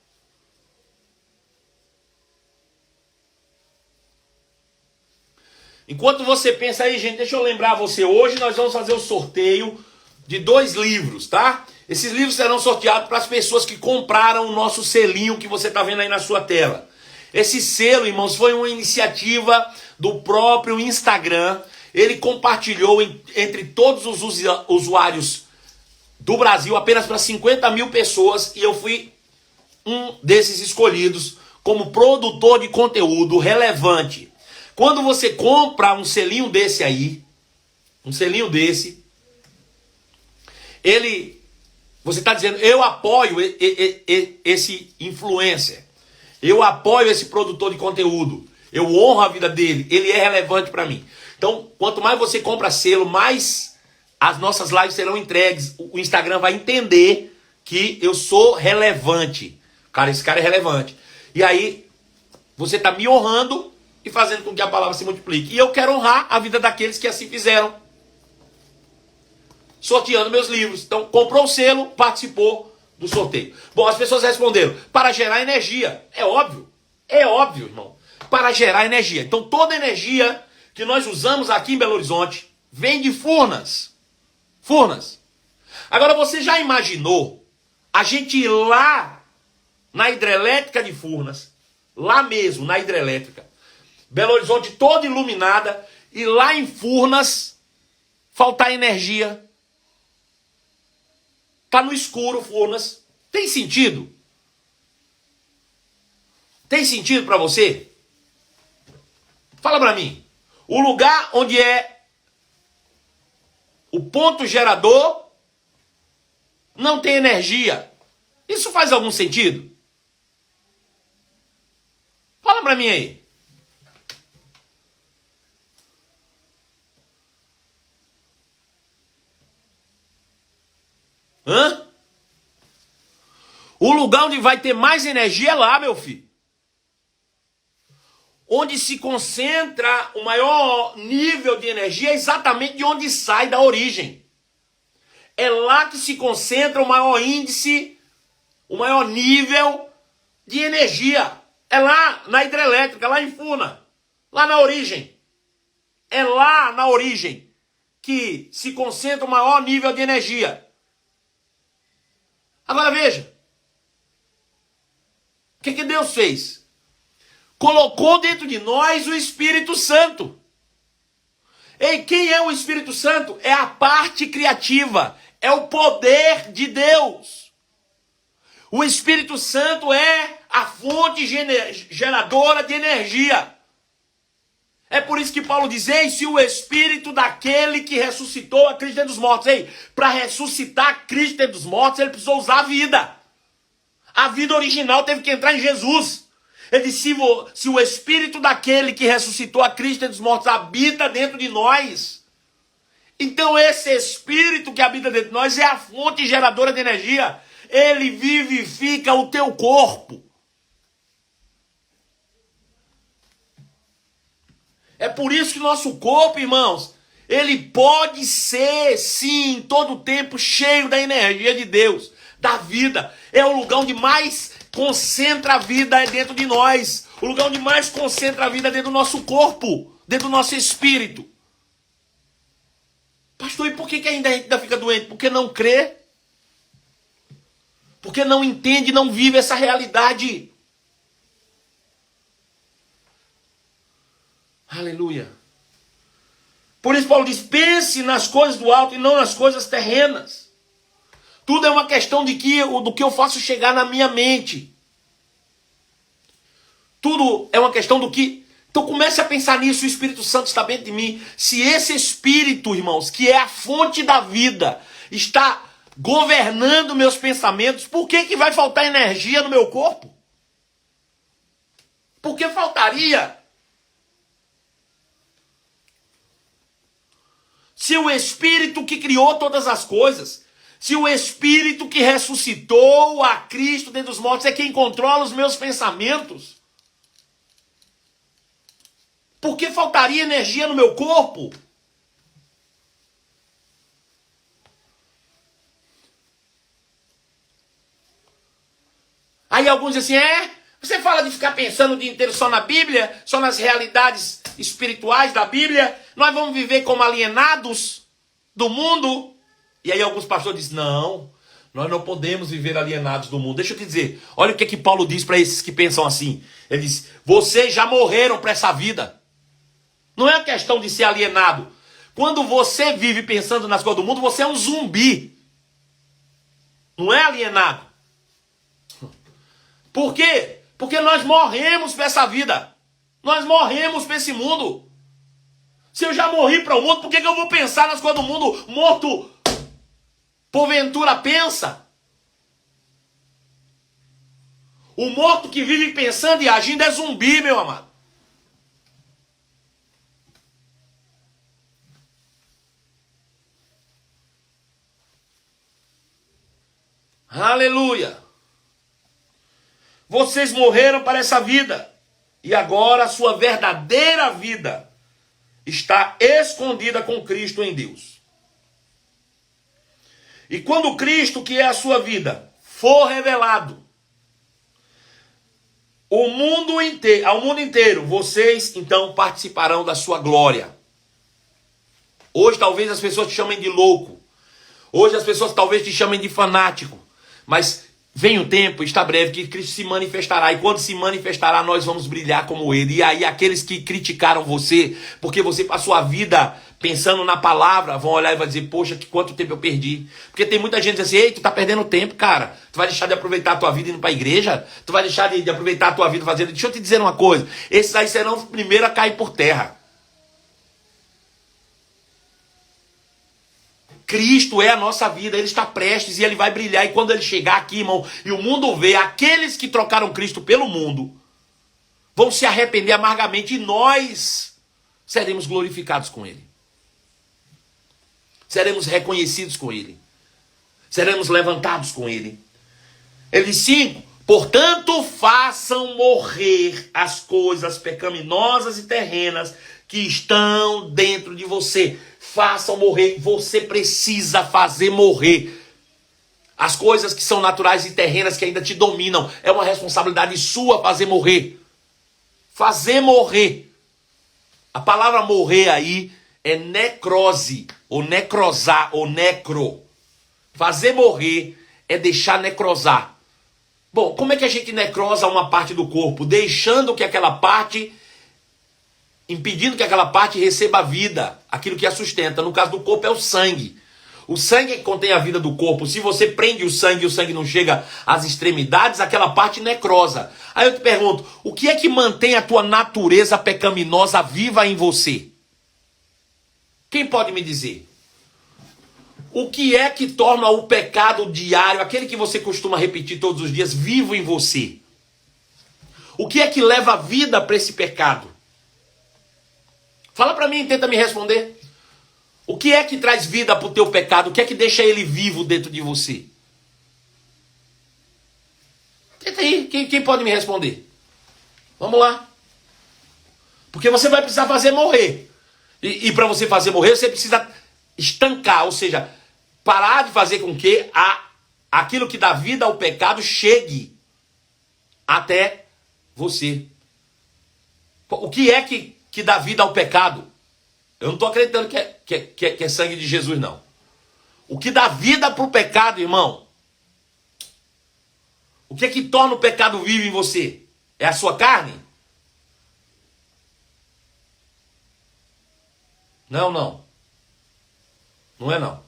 Enquanto você pensa aí, gente, deixa eu lembrar você. Hoje nós vamos fazer o sorteio de 2 livros, tá? Esses livros serão sorteados para as pessoas que compraram o nosso selinho que você está vendo aí na sua tela. Esse selo, irmãos, foi uma iniciativa do próprio Instagram. Ele compartilhou entre todos os usuários do Brasil, apenas para 50 mil pessoas, e eu fui um desses escolhidos como produtor de conteúdo relevante. Quando você compra um selinho desse aí, um selinho desse, você está dizendo, eu apoio esse influencer, eu apoio esse produtor de conteúdo, eu honro a vida dele, ele é relevante para mim. Então, quanto mais você compra selo, mais as nossas lives serão entregues. O Instagram vai entender que eu sou relevante. Cara, esse cara é relevante. E aí, você está me honrando e fazendo com que a palavra se multiplique. E eu quero honrar a vida daqueles que assim fizeram. Sorteando meus livros. Então, comprou o selo, participou do sorteio. Bom, as pessoas responderam, para gerar energia. É óbvio, irmão. Para gerar energia. Então, toda energia que nós usamos aqui em Belo Horizonte vem de Furnas. Furnas. Agora, você já imaginou a gente ir lá na hidrelétrica de Furnas, lá mesmo, na hidrelétrica, Belo Horizonte toda iluminada, e lá em Furnas faltar energia? Tá no escuro, Furnas. Tem sentido? Tem sentido para você? Fala para mim. O lugar onde é o ponto gerador não tem energia. Isso faz algum sentido? Fala para mim aí. Hã? O lugar onde vai ter mais energia é lá, meu filho. Onde se concentra o maior nível de energia é exatamente de onde sai da origem. É lá que se concentra o maior índice, o maior nível de energia. É lá na hidrelétrica, lá em Furnas, lá na origem. É lá na origem que se concentra o maior nível de energia. Agora veja. O que Deus fez? Colocou dentro de nós o Espírito Santo. E quem é o Espírito Santo? É a parte criativa. É o poder de Deus. O Espírito Santo é a fonte geradora de energia. É por isso que Paulo diz, ei, se o Espírito daquele que ressuscitou a Cristo dentre os mortos, para ressuscitar Cristo dentre os mortos, ele precisou usar a vida. A vida original teve que entrar em Jesus. Ele disse, se o Espírito daquele que ressuscitou a Cristo dentre os mortos habita dentro de nós, então esse Espírito que habita dentro de nós é a fonte geradora de energia. Ele vivifica o teu corpo. É por isso que nosso corpo, irmãos, ele pode ser, sim, todo o tempo cheio da energia de Deus, da vida. É o lugar onde mais concentra a vida, é dentro de nós. O lugar onde mais concentra a vida é dentro do nosso corpo, dentro do nosso espírito. Pastor, e por que ainda fica doente? Porque não crê. Porque não entende, não vive essa realidade. Aleluia. Por isso Paulo diz, pense nas coisas do alto e não nas coisas terrenas. Tudo é uma questão do que eu faço chegar na minha mente. Tudo é uma questão do que... Então comece a pensar nisso, o Espírito Santo está dentro de mim. Se esse Espírito, irmãos, que é a fonte da vida, está governando meus pensamentos, por que vai faltar energia no meu corpo? Por que faltaria? Se o Espírito que criou todas as coisas, se o Espírito que ressuscitou a Cristo dentre os mortos é quem controla os meus pensamentos, por que faltaria energia no meu corpo? Aí alguns dizem assim, você fala de ficar pensando o dia inteiro só na Bíblia, só nas realidades espirituais da Bíblia, nós vamos viver como alienados do mundo? E aí alguns pastores dizem, não, Nós não podemos viver alienados do mundo. Deixa eu te dizer, olha o que Paulo diz para esses que pensam assim. Ele diz, vocês já morreram para essa vida. Não é uma questão de ser alienado. Quando você vive pensando nas coisas do mundo, você é um zumbi. Não é alienado. Por quê? Porque nós morremos para essa vida. Nós morremos para esse mundo. Se eu já morri para o mundo, por que eu vou pensar nas coisas do mundo? Morto, porventura, pensa. O morto que vive pensando e agindo é zumbi, meu amado. Aleluia. Vocês morreram para essa vida. E agora a sua verdadeira vida está escondida com Cristo em Deus. E quando Cristo, que é a sua vida, for revelado ao mundo inteiro, vocês então participarão da sua glória. Hoje talvez as pessoas te chamem de louco. Hoje as pessoas talvez te chamem de fanático. Mas vem o tempo, está breve, que Cristo se manifestará. E quando se manifestará, nós vamos brilhar como Ele. E aí aqueles que criticaram você, porque você passou a vida pensando na palavra, vão olhar e vão dizer, poxa, que quanto tempo eu perdi. Porque tem muita gente que diz assim, ei, tu tá perdendo tempo, cara. Tu vai deixar de aproveitar a tua vida indo pra igreja? Tu vai deixar de aproveitar a tua vida fazendo... Deixa eu te dizer uma coisa. Esses aí serão os primeiros a cair por terra. Cristo é a nossa vida, Ele está prestes e Ele vai brilhar. E quando Ele chegar aqui, irmão, e o mundo vê, aqueles que trocaram Cristo pelo mundo vão se arrepender amargamente e nós seremos glorificados com Ele. Seremos reconhecidos com Ele. Seremos levantados com Ele. Ele diz 5, portanto façam morrer as coisas pecaminosas e terrenas que estão dentro de você. Façam morrer. Você precisa fazer morrer as coisas que são naturais e terrenas que ainda te dominam. É uma responsabilidade sua fazer morrer. Fazer morrer. A palavra morrer aí é necrose, ou necrosar, ou necro. Fazer morrer é deixar necrosar. Bom, como é que a gente necrosa uma parte do corpo? Deixando que aquela parte... impedindo que aquela parte receba a vida, aquilo que a sustenta. No caso do corpo é o sangue. O sangue é que contém a vida do corpo. Se você prende o sangue e o sangue não chega às extremidades, aquela parte necrosa. Aí eu te pergunto, o que é que mantém a tua natureza pecaminosa viva em você? Quem pode me dizer? O que é que torna o pecado diário, aquele que você costuma repetir todos os dias, vivo em você? O que é que leva a vida para esse pecado? Fala para mim e tenta me responder. O que é que traz vida para o teu pecado? O que é que deixa ele vivo dentro de você? Tenta aí, quem pode me responder? Vamos lá. Porque você vai precisar fazer morrer. E para você fazer morrer, você precisa estancar, ou seja, parar de fazer com que aquilo que dá vida ao pecado chegue até você. O que é que dá vida ao pecado? Eu não estou acreditando que é sangue de Jesus, não. O que dá vida para o pecado, irmão? O que é que torna o pecado vivo em você? É a sua carne? Não, não. Não é não.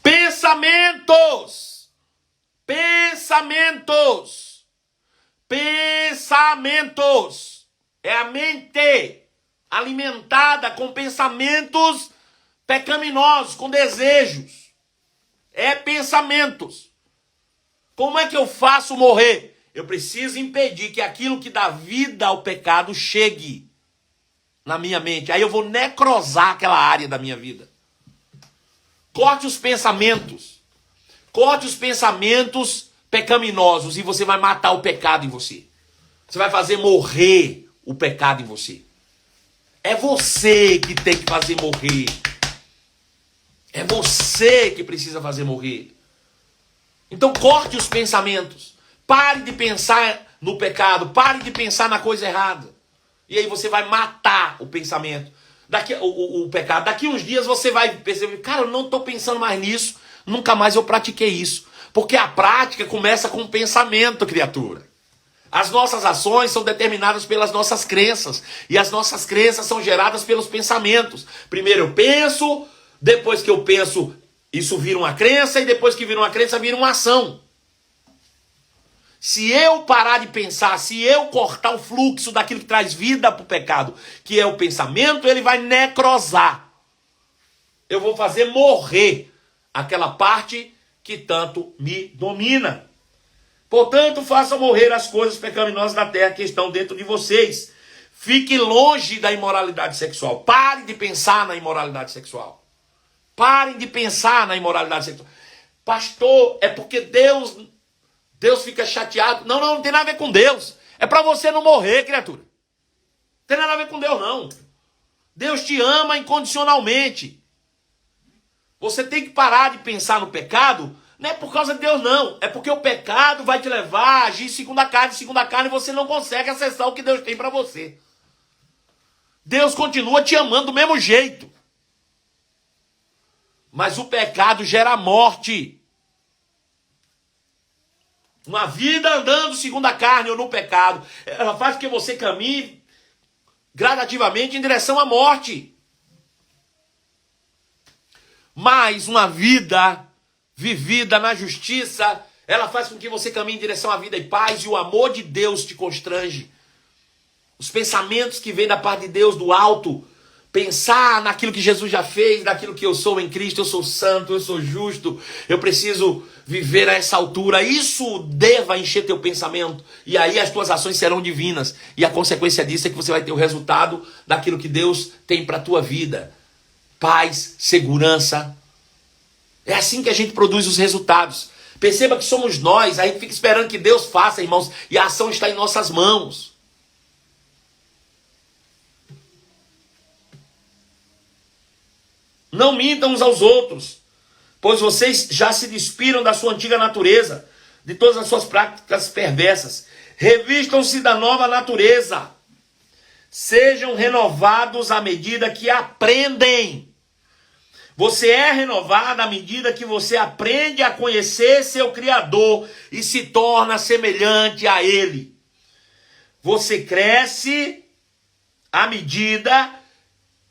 Pensamentos! Pensamentos! Pensamentos! É a mente alimentada com pensamentos pecaminosos, com desejos. É pensamentos. Como é que eu faço morrer? Eu preciso impedir que aquilo que dá vida ao pecado chegue na minha mente. Aí eu vou necrosar aquela área da minha vida. Corte os pensamentos. Corte os pensamentos pecaminosos e você vai matar o pecado em você. Você vai fazer morrer o pecado em você. É você que tem que fazer morrer. É você que precisa fazer morrer. Então corte os pensamentos. Pare de pensar no pecado. Pare de pensar na coisa errada. E aí você vai matar o pensamento. o pecado. Daqui uns dias você vai perceber, cara, eu não estou pensando mais nisso, nunca mais eu pratiquei isso. Porque a prática começa com o pensamento, criatura. As nossas ações são determinadas pelas nossas crenças. E as nossas crenças são geradas pelos pensamentos. Primeiro eu penso, depois que eu penso, isso vira uma crença, e depois que vira uma crença, vira uma ação. Se eu parar de pensar, se eu cortar o fluxo daquilo que traz vida para o pecado, que é o pensamento, ele vai necrosar. Eu vou fazer morrer aquela parte que tanto me domina. Portanto, façam morrer as coisas pecaminosas da terra que estão dentro de vocês. Fique longe da imoralidade sexual. Pare de pensar na imoralidade sexual. Parem de pensar na imoralidade sexual. Pastor, é porque Deus fica chateado. Não, não tem nada a ver com Deus. É para você não morrer, criatura. Não tem nada a ver com Deus, não. Deus te ama incondicionalmente. Você tem que parar de pensar no pecado. Não é por causa de Deus, não. É porque o pecado vai te levar a agir segundo a carne, e você não consegue acessar o que Deus tem para você. Deus continua te amando do mesmo jeito. Mas o pecado gera morte. Uma vida andando segundo a carne ou no pecado, ela faz com que você caminhe gradativamente em direção à morte. Mas uma vida vivida na justiça, ela faz com que você caminhe em direção à vida e paz, e o amor de Deus te constrange. Os pensamentos que vêm da parte de Deus, do alto, pensar naquilo que Jesus já fez, daquilo que eu sou em Cristo, eu sou santo, eu sou justo, eu preciso viver a essa altura. Isso deva encher teu pensamento, e aí as tuas ações serão divinas, e a consequência disso é que você vai ter o resultado daquilo que Deus tem para a tua vida. Paz, segurança. É assim que a gente produz os resultados. Perceba que somos nós, a gente fica esperando que Deus faça, irmãos, e a ação está em nossas mãos. Não mintam uns aos outros, pois vocês já se despiram da sua antiga natureza, de todas as suas práticas perversas. Revistam-se da nova natureza. Sejam renovados à medida que aprendem. Você é renovado à medida que você aprende a conhecer seu Criador e se torna semelhante a Ele. Você cresce à medida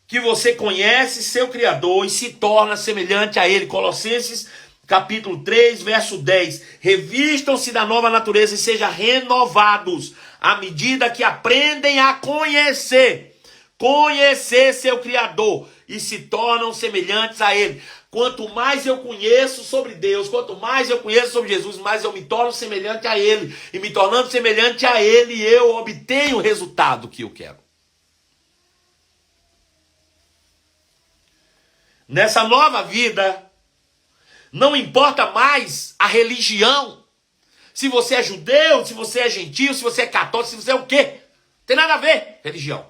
que você conhece seu Criador e se torna semelhante a Ele. Colossenses capítulo 3, verso 10. Revistam-se da nova natureza e sejam renovados à medida que aprendem a conhecer seu Criador e se tornam semelhantes a Ele. Quanto mais eu conheço sobre Deus, quanto mais eu conheço sobre Jesus, mais eu me torno semelhante a Ele. E me tornando semelhante a Ele, eu obtenho o resultado que eu quero. Nessa nova vida, não importa mais a religião. Se você é judeu, se você é gentio, se você é católico, se você é o quê? Tem nada a ver, religião.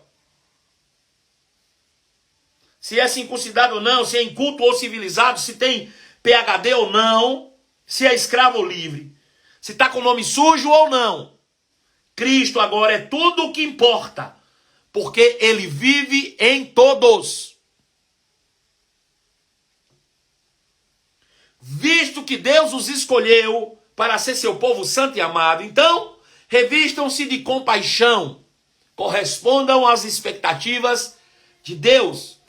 Se é circuncidado ou não, se é inculto ou civilizado, se tem PhD ou não, se é escravo ou livre, se está com nome sujo ou não. Cristo agora é tudo o que importa, porque Ele vive em todos. Visto que Deus os escolheu para ser seu povo santo e amado, então revistam-se de compaixão, correspondam às expectativas de Deus,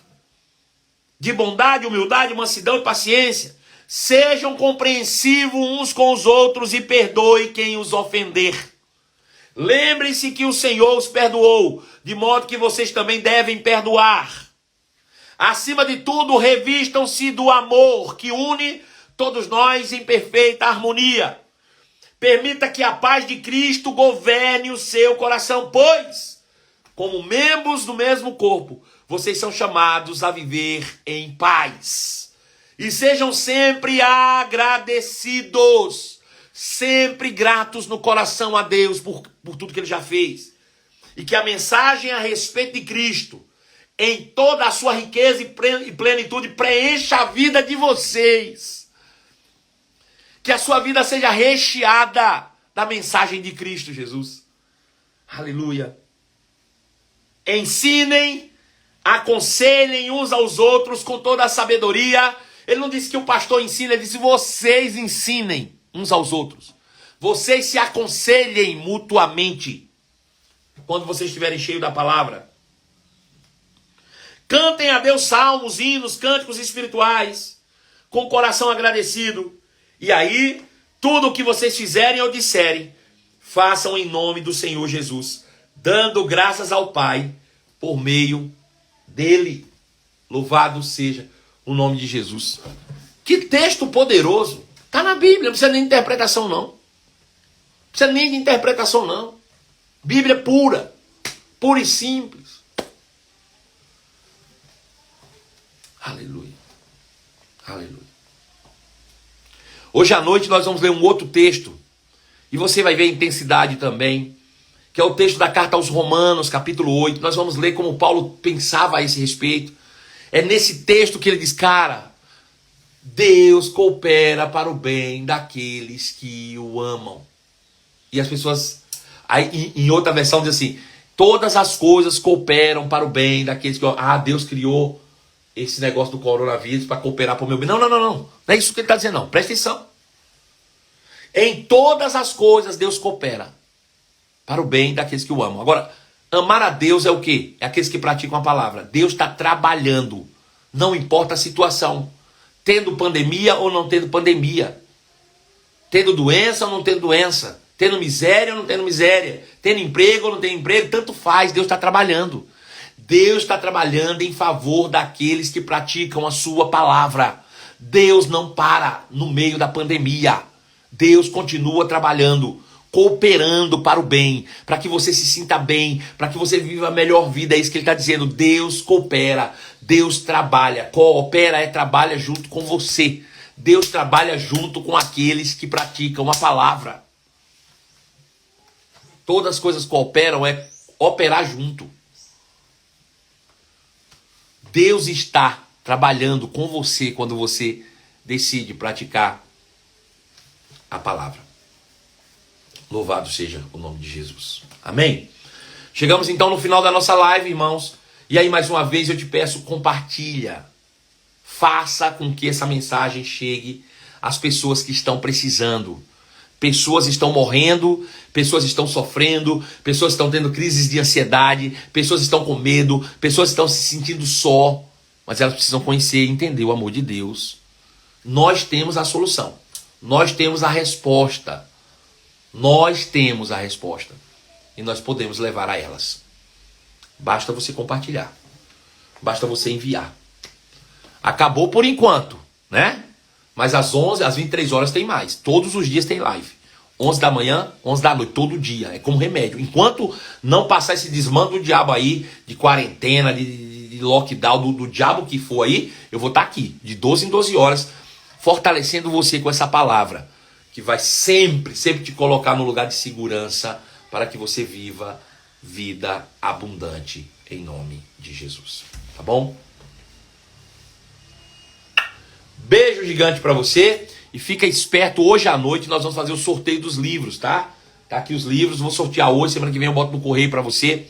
de bondade, humildade, mansidão e paciência. Sejam compreensivos uns com os outros e perdoe quem os ofender. Lembre-se que o Senhor os perdoou, de modo que vocês também devem perdoar. Acima de tudo, revistam-se do amor que une todos nós em perfeita harmonia. Permita que a paz de Cristo governe o seu coração, pois, como membros do mesmo corpo, vocês são chamados a viver em paz. E sejam sempre agradecidos, sempre gratos no coração a Deus por tudo que Ele já fez. E que a mensagem a respeito de Cristo, em toda a sua riqueza e plenitude, preencha a vida de vocês. Que a sua vida seja recheada da mensagem de Cristo Jesus. Aleluia. Ensinem Aconselhem uns aos outros com toda a sabedoria. Ele não disse que o pastor ensina, ele disse vocês ensinem uns aos outros. Vocês se aconselhem mutuamente quando vocês estiverem cheios da palavra. Cantem a Deus salmos, hinos, cânticos espirituais, com o coração agradecido. E aí, tudo o que vocês fizerem ou disserem, façam em nome do Senhor Jesus, dando graças ao Pai por meio dele. Louvado seja o nome de Jesus. Que texto poderoso. Está na Bíblia, não precisa nem de interpretação não. Não precisa nem de interpretação não. Bíblia pura, pura e simples. Aleluia. Aleluia. Hoje à noite nós vamos ler um outro texto. E você vai ver a intensidade também. Que é o texto da carta aos Romanos, capítulo 8. Nós vamos ler como Paulo pensava a esse respeito. É nesse texto que ele diz, cara, Deus coopera para o bem daqueles que o amam. E as pessoas, aí, em outra versão diz assim, todas as coisas cooperam para o bem daqueles que o amam. Ah, Deus criou esse negócio do coronavírus para cooperar para o meu bem. Não. Não é isso que ele está dizendo não, presta atenção. Em todas as coisas Deus coopera para o bem daqueles que o amam. Agora, amar a Deus é o quê? É aqueles que praticam a palavra. Deus está trabalhando, não importa a situação. Tendo pandemia ou não tendo pandemia. Tendo doença ou não tendo doença. Tendo miséria ou não tendo miséria. Tendo emprego ou não tendo emprego. Tanto faz, Deus está trabalhando. Deus está trabalhando em favor daqueles que praticam a sua palavra. Deus não para no meio da pandemia. Deus continua trabalhando, cooperando para o bem, para que você se sinta bem, para que você viva a melhor vida. É isso que ele está dizendo. Deus coopera, Deus trabalha. Coopera é trabalha junto com você. Deus trabalha junto com aqueles que praticam a palavra. Todas as coisas cooperam é operar junto. Deus está trabalhando com você quando você decide praticar a palavra. Louvado seja o nome de Jesus. Amém? Chegamos então no final da nossa live, irmãos. E aí mais uma vez eu te peço, compartilha. Faça com que essa mensagem chegue às pessoas que estão precisando. Pessoas estão morrendo, pessoas estão sofrendo, pessoas estão tendo crises de ansiedade, pessoas estão com medo, pessoas estão se sentindo só, mas elas precisam conhecer e entender o amor de Deus. Nós temos a solução, nós temos a resposta, nós temos a resposta e nós podemos levar a elas. Basta você compartilhar, basta você enviar. Acabou por enquanto, né? Mas às 11, às 23 horas tem mais. Todos os dias tem live. 11 da manhã, 11 da noite, todo dia. É como remédio. Enquanto não passar esse desmando do diabo aí, de quarentena, de lockdown, do diabo que for aí, eu vou estar aqui, de 12 em 12 horas, fortalecendo você com essa palavra, que vai sempre te colocar no lugar de segurança, para que você viva vida abundante, em nome de Jesus. Tá bom? Beijo gigante pra você e fica esperto, hoje à noite nós vamos fazer o sorteio dos livros, tá? Tá aqui os livros, vou sortear hoje, semana que vem eu boto no correio pra você.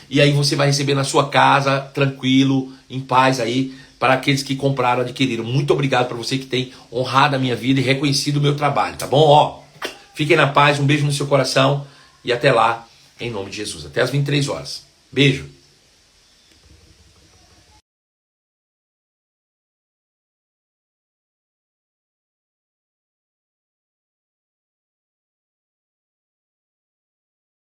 E aí você vai receber na sua casa, tranquilo, em paz aí, para aqueles que compraram, adquiriram. Muito obrigado pra você que tem honrado a minha vida e reconhecido o meu trabalho, tá bom? Ó, fiquem na paz, um beijo no seu coração e até lá, em nome de Jesus. Até às 23 horas. Beijo.